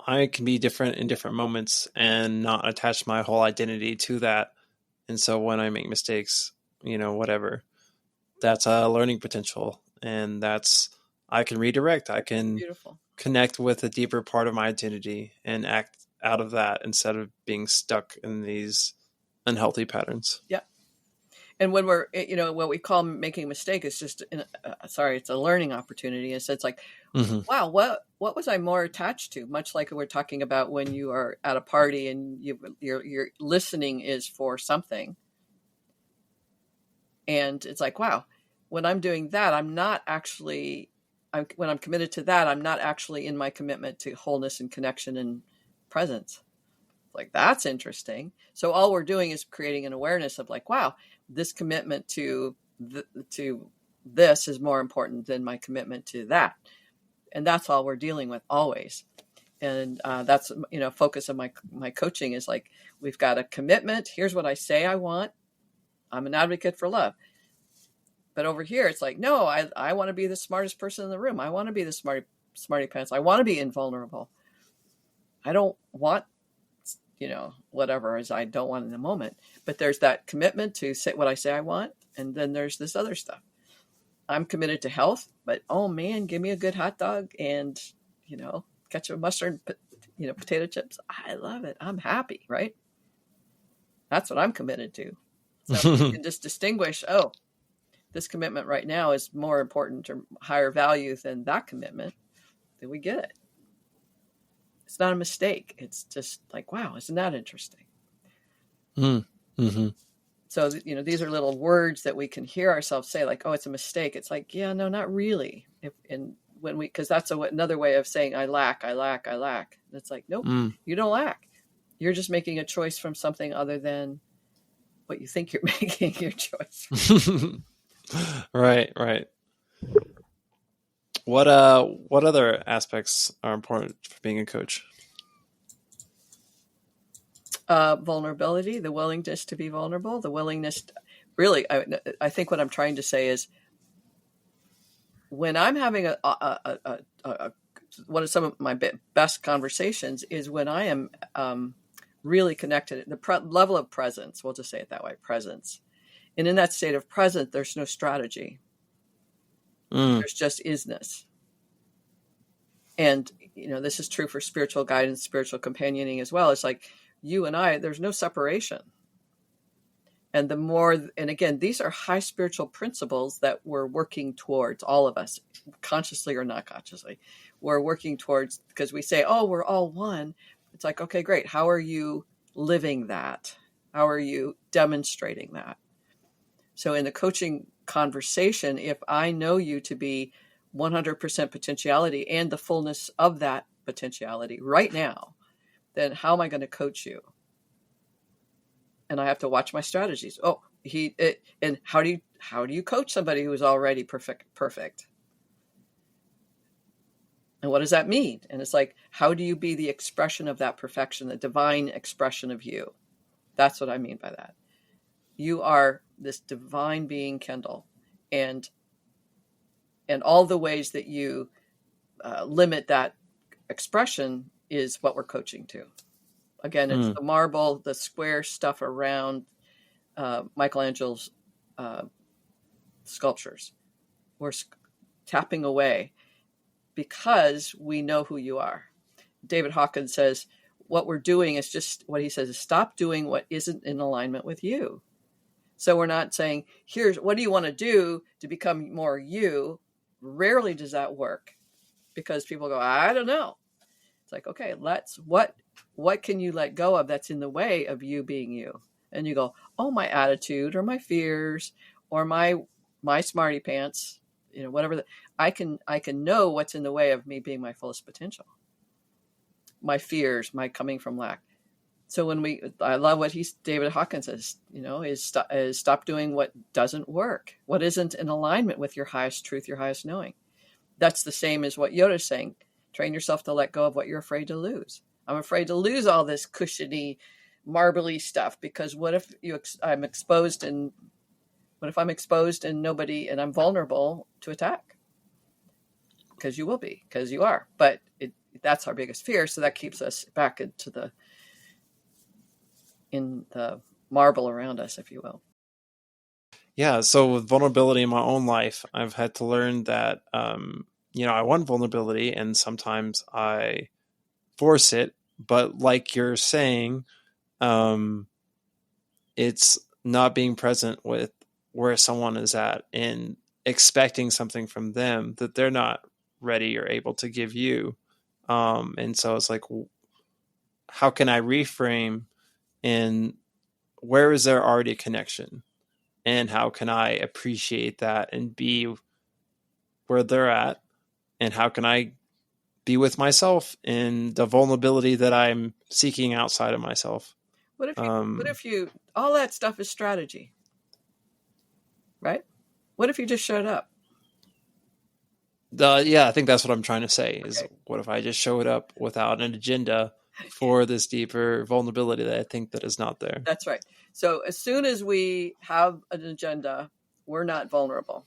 I can be different in different moments and not attach my whole identity to that. And so when I make mistakes, whatever, that's a learning potential. And I can redirect. I can connect with a deeper part of my identity and act out of that instead of being stuck in these unhealthy patterns. Yeah. And when we're, what we call making a mistake is just, it's a learning opportunity. And so it's like, wow, what was I more attached to? Much like we're talking about when you are at a party and your listening is for something. And it's like, wow, when I'm doing that, when I'm committed to that, I'm not actually in my commitment to wholeness and connection and presence. Like, that's interesting. So all we're doing is creating an awareness of like, wow, this commitment to this is more important than my commitment to that. And that's all we're dealing with always. And that's, focus of my coaching is like, we've got a commitment. Here's what I say I want. I'm an advocate for love. But over here, it's like, no, I want to be the smartest person in the room. I want to be the smarty pants. I want to be invulnerable. I don't want, whatever as I don't want in the moment. But there's that commitment to say what I say I want. And then there's this other stuff. I'm committed to health, but oh man, give me a good hot dog and, ketchup, mustard, potato chips. I love it. I'm happy, right? That's what I'm committed to. So you can just distinguish, this commitment right now is more important or higher value than that commitment. Then we get it. It's not a mistake. It's just like, wow, isn't that interesting? So, these are little words that we can hear ourselves say, like, oh, it's a mistake. It's like, yeah, no, not really. Because that's another way of saying I lack. And it's like, nope, you don't lack. You're just making a choice from something other than what you think you're making your choice. Right. What other aspects are important for being a coach? Vulnerability, the willingness to be vulnerable, the willingness really, I think what I'm trying to say is when I'm having one of some of my best conversations is when I am really connected, the level of presence, we'll just say it that way, presence. And in that state of presence, there's no strategy. There's just isness. And, this is true for spiritual guidance, spiritual companioning as well. It's like you and I, there's no separation. And the more, and again, these are high spiritual principles that we're working towards, all of us, consciously or not consciously. We're working towards, because we say, oh, we're all one. It's like, okay, great. How are you living that? How are you demonstrating that? So in the coaching conversation, if I know you to be 100% potentiality and the fullness of that potentiality right now, then how am I going to coach you? And I have to watch my strategies. Oh, and how do you coach somebody who is already perfect? And what does that mean? And it's like, how do you be the expression of that perfection, the divine expression of you? That's what I mean by that. You are this divine being, Kendall, and all the ways that you limit that expression is what we're coaching to. Again, it's the marble, the square stuff around Michelangelo's sculptures. We're tapping away because we know who you are. David Hawkins says, what we're doing is just what he says is stop doing what isn't in alignment with you. So we're not saying, here's what do you want to do to become more you? Rarely does that work because people go, I don't know. It's like, okay, what can you let go of that's in the way of you being you? And you go, oh, my attitude or my fears or my smarty pants, whatever. I can know what's in the way of me being my fullest potential. My fears, my coming from lack. So I love what David Hawkins says, is stop doing what doesn't work, what isn't in alignment with your highest truth, your highest knowing. That's the same as what Yoda's saying. Train yourself to let go of what you're afraid to lose. I'm afraid to lose all this cushiony, marbly stuff because what if I'm exposed and nobody, and I'm vulnerable to attack? Because you will be, because you are. But that's our biggest fear. So that keeps us back in the marble around us, if you will. Yeah. So with vulnerability in my own life, I've had to learn that, I want vulnerability and sometimes I force it, but like you're saying, it's not being present with where someone is at and expecting something from them that they're not ready or able to give you. And so it's like, how can I reframe and where is there already a connection? And how can I appreciate that and be where they're at? And how can I be with myself in the vulnerability that I'm seeking outside of myself? What if you all that stuff is strategy, right? What if you just showed up? I think that's what I'm trying to say is what if I just showed up without an agenda for this deeper vulnerability that I think that is not there? That's right. So as soon as we have an agenda, we're not vulnerable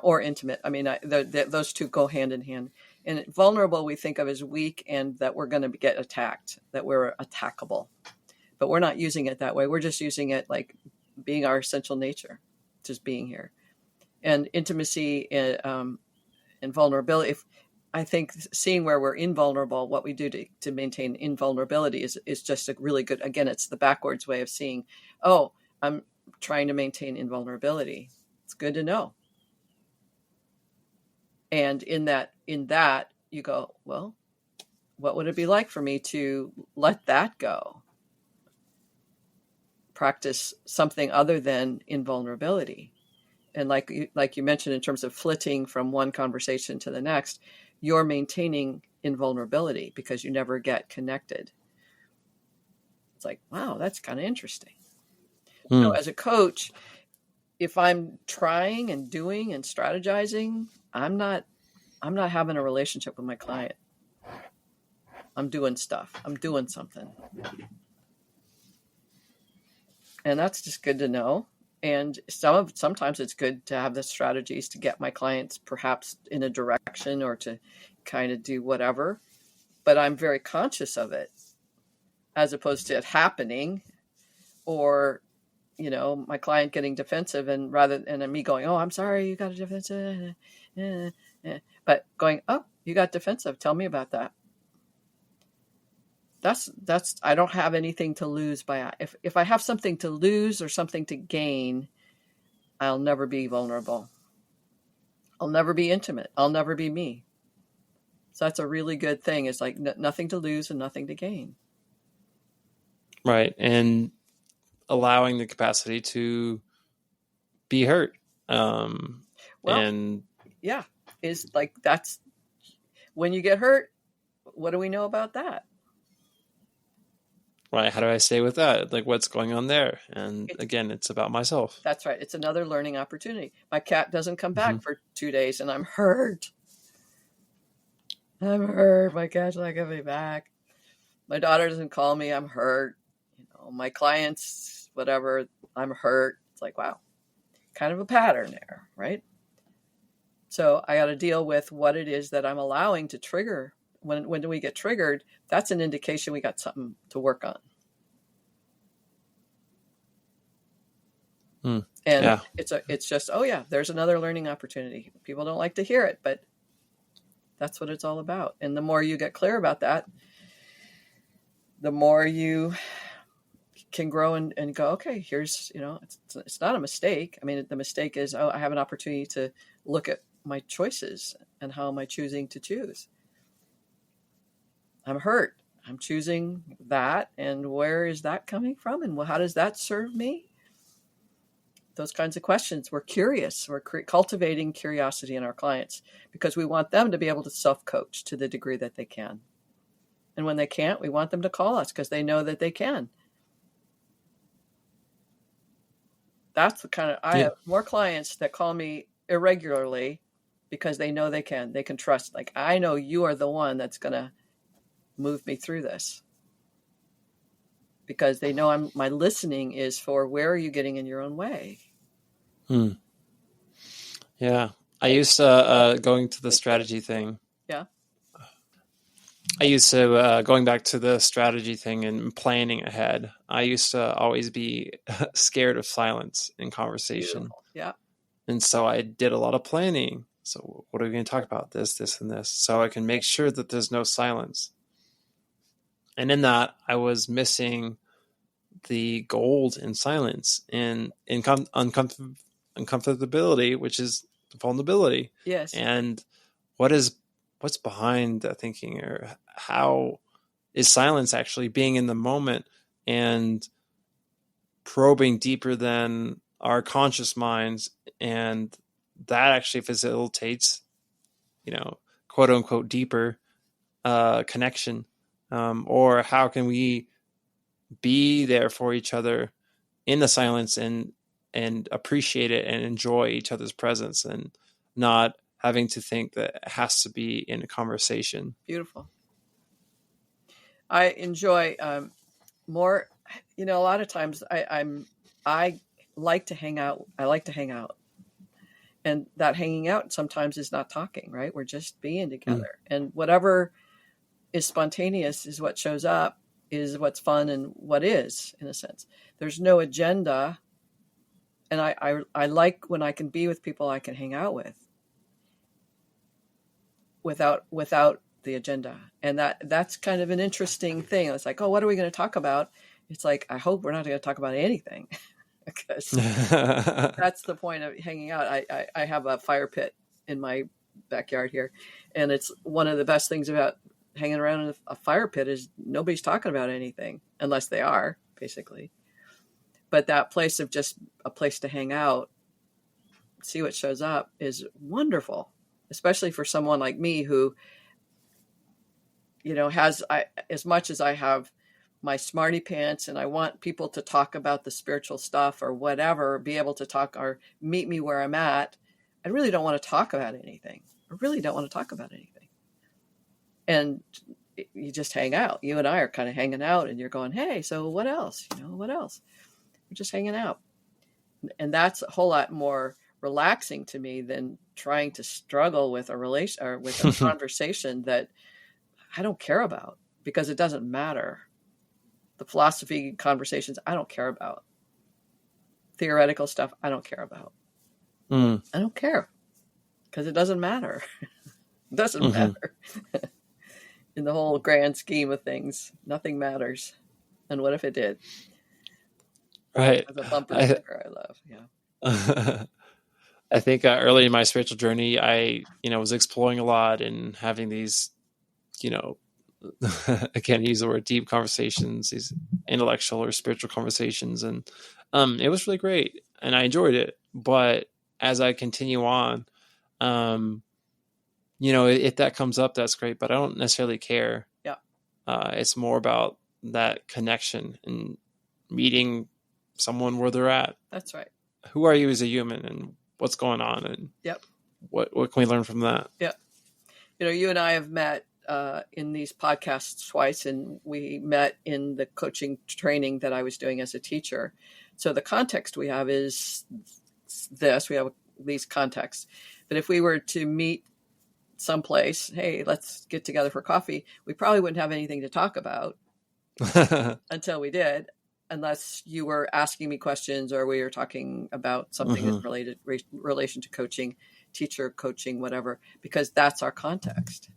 or intimate. I mean, those two go hand in hand. And vulnerable we think of as weak and that we're going to get attacked, that we're attackable. But we're not using it that way. We're just using it like being our essential nature, just being here. And intimacy and vulnerability. I think seeing where we're invulnerable, what we do to maintain invulnerability is just a really good, again, it's the backwards way of seeing, oh, I'm trying to maintain invulnerability. It's good to know. And in that you go, well, what would it be like for me to let that go? Practice something other than invulnerability. And like you mentioned, in terms of flitting from one conversation to the next, you're maintaining invulnerability because you never get connected. It's like, wow, that's kind of interesting. So as a coach, if I'm trying and doing and strategizing, I'm not having a relationship with my client. I'm doing stuff. I'm doing something. And that's just good to know. And sometimes it's good to have the strategies to get my clients perhaps in a direction or to kind of do whatever. But I'm very conscious of it as opposed to it happening or, my client getting defensive and me going, oh, I'm sorry, you got a defensive. But going, oh, you got defensive. Tell me about that. that's I don't have anything to lose by if I have something to lose or something to gain, I'll never be vulnerable. I'll never be intimate. I'll never be me. So that's a really good thing. It's like nothing to lose and nothing to gain. Right. And allowing the capacity to be hurt. Well, And yeah, is like that's when you get hurt. What do we know about that? right, how do I stay with that? Like what's going on there? And It's again, it's about myself. That's right. It's another learning opportunity. My cat doesn't come Mm-hmm. back for 2 days, and I'm hurt. I'm hurt. My cat's not coming back. My daughter doesn't call me. I'm hurt. My clients, whatever. I'm hurt. It's like, wow, kind of a pattern there, right? So I got to deal with what it is that I'm allowing to trigger. When do we get triggered? That's an indication we got something to work on. Mm. And Yeah. it's just, oh yeah, there's another learning opportunity. People don't like to hear it, but that's what it's all about. And the more you get clear about that, the more you can grow and go, okay, here's, it's not a mistake. I mean, the mistake is, oh, I have an opportunity to look at my choices and how am I choosing to choose? I'm hurt. I'm choosing that. And where is that coming from? And how does that serve me? Those kinds of questions. We're curious. We're cultivating curiosity in our clients because we want them to be able to self-coach to the degree that they can. And when they can't, we want them to call us because they know that they can. That's the kind of, I have more clients that call me irregularly because they know they can. They can trust, like, I know you are the one that's going to move me through this. Because they know my listening is for where are you getting in your own way? Yeah. I used to, going to the strategy thing. Yeah. I used to, going back to the strategy thing and planning ahead, I used to always be scared of silence in conversation. Beautiful. Yeah. And so I did a lot of planning. So what are we going to talk about? This, and this. So I can make sure that there's no silence. And in that, I was missing the gold in silence and uncomfortability, which is vulnerability. Yes. And what's behind that thinking, or how is silence actually being in the moment and probing deeper than our conscious minds, and that actually facilitates, quote unquote, deeper connection, or how can we be there for each other in the silence and appreciate it and enjoy each other's presence and not having to think that it has to be in a conversation. Beautiful. I enjoy more. A lot of times I like to hang out. I like to hang out, and that hanging out sometimes is not talking. Right? We're just being together, and whatever is spontaneous is what shows up, is what's fun, and what is, in a sense. There's no agenda, and I like when I can be with people I can hang out with without the agenda. And that's kind of an interesting thing. It's like, oh, what are we going to talk about? It's like, I hope we're not going to talk about anything because that's the point of hanging out. I have a fire pit in my backyard here, and it's one of the best things about hanging around in a fire pit is nobody's talking about anything unless they are, basically. But that place of just a place to hang out, see what shows up, is wonderful, especially for someone like me who, has as much as I have my smarty pants and I want people to talk about the spiritual stuff or whatever, be able to talk or meet me where I'm at. I really don't want to talk about anything. And you just hang out. You and I are kind of hanging out and you're going, hey, so what else? What else? We're just hanging out. And that's a whole lot more relaxing to me than trying to struggle with a relation or with a conversation that I don't care about because it doesn't matter. The philosophy conversations, I don't care about. Theoretical stuff, I don't care about. I don't care because it doesn't matter. It doesn't matter. In the whole grand scheme of things, nothing matters. And what if it did? Right. As a bumper I sticker, I love. Yeah. I think early in my spiritual journey, I was exploring a lot and having these you know I can't use the word deep conversations, these intellectual or spiritual conversations, and it was really great, and I enjoyed it. But as I continue on, um, if that comes up, that's great, but I don't necessarily care. Yeah. It's more about that connection and meeting someone where they're at. That's right. Who are you as a human, and what's going on, and Yep. what can we learn from that? Yep. You and I have met in these podcasts twice, and we met in the coaching training that I was doing as a teacher. So the context we have is this. We have these contexts. But if we were to meet someplace, hey, let's get together for coffee, we probably wouldn't have anything to talk about until we did, unless you were asking me questions or we were talking about something Mm-hmm. related relation to coaching, teacher coaching, whatever, because that's our context.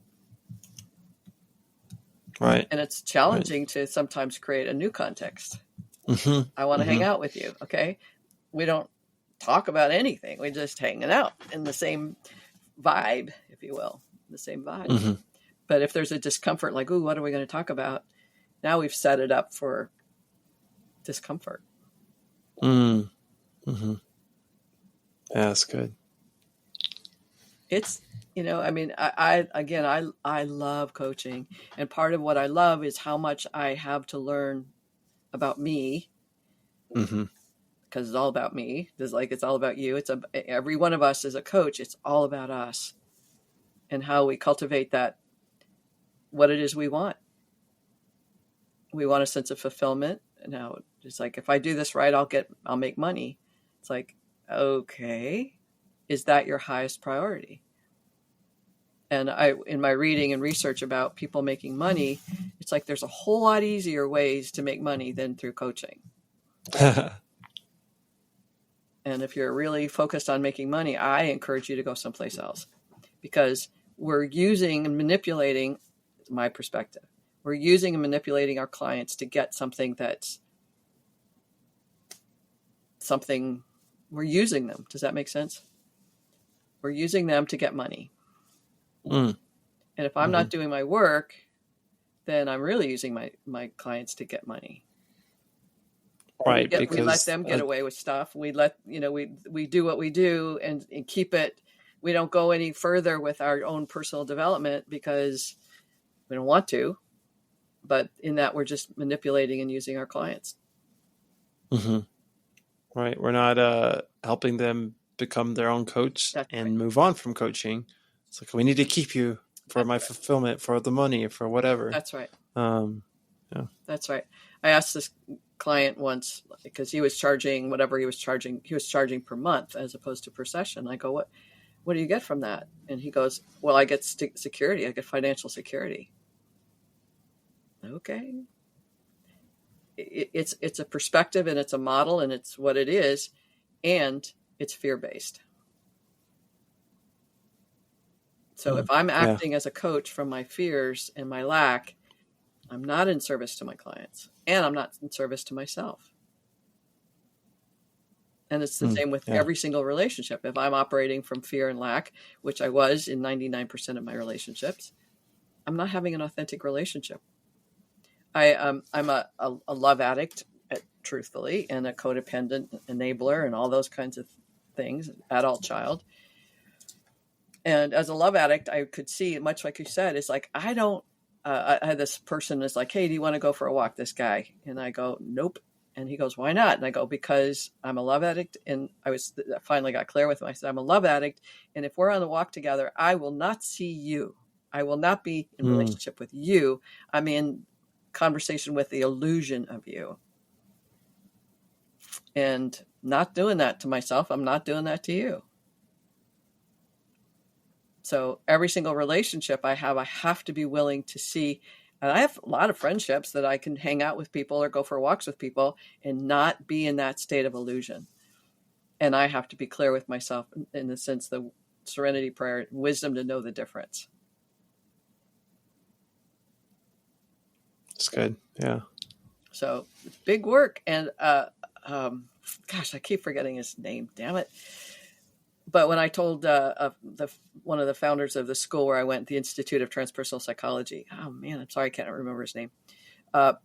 Right. And it's challenging to sometimes create a new context. Mm-hmm. I want to Mm-hmm. hang out with you. Okay. We don't talk about anything. We're just hanging out in the same vibe, if you will, the same vibe. Mm-hmm. But if there's a discomfort, like, ooh, what are we going to talk about? Now we've set it up for discomfort. Mm-hmm. Yeah, that's good. It's, I love coaching. And part of what I love is how much I have to learn about me, Mm-hmm. because it's all about me. It's all about you. Every one of us is a coach. It's all about us and how we cultivate that, what it is we want. We want a sense of fulfillment. And now it's like, if I do this right, I'll make money. It's like, okay, is that your highest priority? And in my reading and research about people making money, it's like there's a whole lot easier ways to make money than through coaching. And if you're really focused on making money, I encourage you to go someplace else, because we're using and manipulating, my perspective, we're using and manipulating our clients to get something we're using them. Does that make sense? We're using them to get money. Mm. And if I'm not doing my work, then I'm really using my clients to get money. Right, We let them get away with stuff. We do what we do and keep it. We don't go any further with our own personal development because we don't want to. But in that, we're just manipulating and using our clients. Mm-hmm. Right, we're not helping them become their own coach and move on from coaching. It's like, we need to keep you for my fulfillment, for the money, for whatever. That's right. Yeah. That's right. I asked this client once, because he was charging whatever he was charging. He was charging per month as opposed to per session. I go, what do you get from that? And he goes, well, I get security. I get financial security. Okay. It's a perspective, and it's a model, and it's what it is, and it's fear-based. So if I'm acting as a coach from my fears and my lack, I'm not in service to my clients, and I'm not in service to myself. And it's the same with every single relationship. If I'm operating from fear and lack, which I was in 99% of my relationships, I'm not having an authentic relationship. I'm a love addict, truthfully, and a codependent enabler and all those kinds of things, adult child. And as a love addict, I could see, much like you said, it's like, I had this person that's like, hey, do you want to go for a walk, this guy? And I go, nope. And he goes, why not? And I go, because I'm a love addict. And I finally got clear with him. I said, I'm a love addict. And if we're on the walk together, I will not see you. I will not be in relationship with you. I'm in conversation with the illusion of you. And not doing that to myself, I'm not doing that to you. So every single relationship I have to be willing to see. And I have a lot of friendships that I can hang out with people or go for walks with people and not be in that state of illusion. And I have to be clear with myself, in the sense, the serenity prayer, wisdom to know the difference. It's good. Yeah. So it's big work. And gosh, I keep forgetting his name. Damn it. But when I told one of the founders of the school where I went, the Institute of Transpersonal Psychology, oh man, I'm sorry, I can't remember his name. But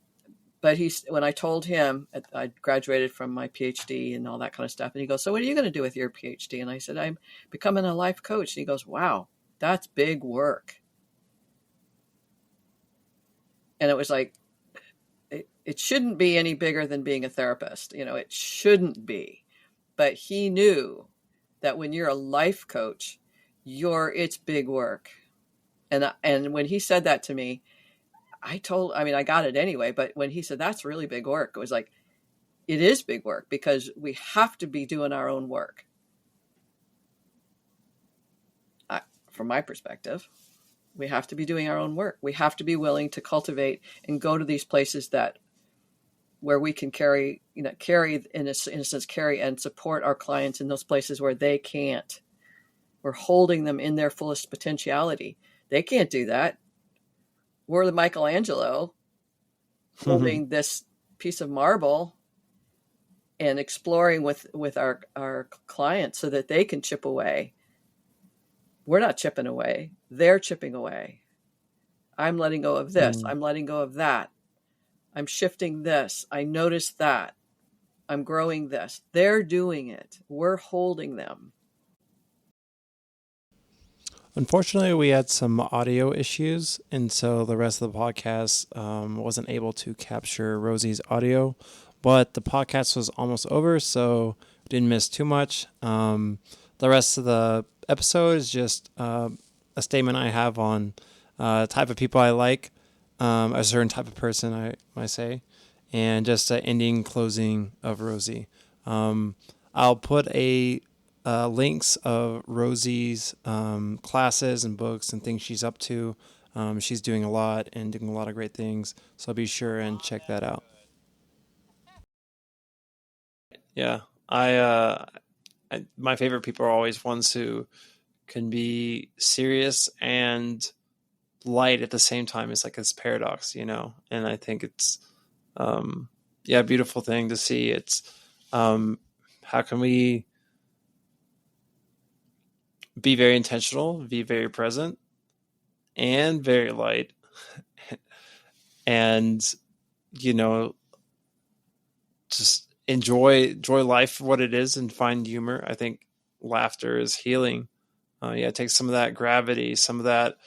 when I told him I graduated from my PhD and all that kind of stuff, and he goes, "So what are you going to do with your PhD?" And I said, "I'm becoming a life coach." And he goes, "Wow, that's big work." And it was like, it shouldn't be any bigger than being a therapist. It shouldn't be. But he knew that when you're a life coach, it's big work. And when he said that to me, I got it anyway. But when he said that's really big work, it was like, it is big work because we have to be doing our own work. From my perspective, we have to be doing our own work. We have to be willing to cultivate and go to these places where we can carry in a sense, carry and support our clients in those places where they can't. We're holding them in their fullest potentiality. They can't do that. We're the Michelangelo holding this piece of marble and exploring with our clients so that they can chip away. We're not chipping away. They're chipping away. I'm letting go of this. I'm letting go of that. I'm shifting this. I noticed that. I'm growing this. They're doing it. We're holding them. Unfortunately, we had some audio issues, and so the rest of the podcast wasn't able to capture Rosie's audio. But the podcast was almost over, so didn't miss too much. The rest of the episode is just a statement I have on type of people I like, a certain type of person I might say, and just an ending closing of Rosie. I'll put links of Rosie's classes and books and things she's up to. She's doing a lot and doing a lot of great things, so be sure and check that out. Yeah, my favorite people are always ones who can be serious and light at the same time. It's like this paradox, and I think it's a beautiful thing to see. It's how can we be very intentional, be very present, and very light, and just enjoy life for what it is and find humor. I think laughter is healing. Take some of that gravity, some of that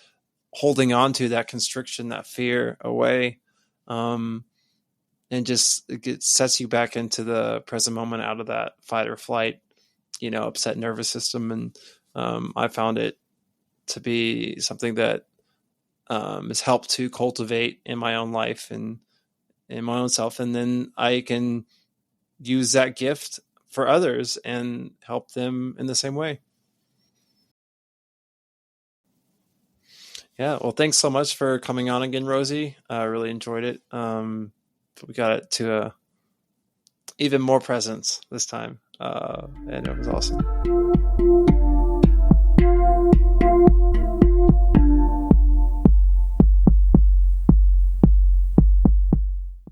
holding on to, that constriction, that fear away, and just it sets you back into the present moment, out of that fight or flight, upset nervous system. And I found it to be something that has helped to cultivate in my own life and in my own self. And then I can use that gift for others and help them in the same way. Yeah. Well, thanks so much for coming on again, Rosie. I really enjoyed it. We got it to even more presence this time. And it was awesome.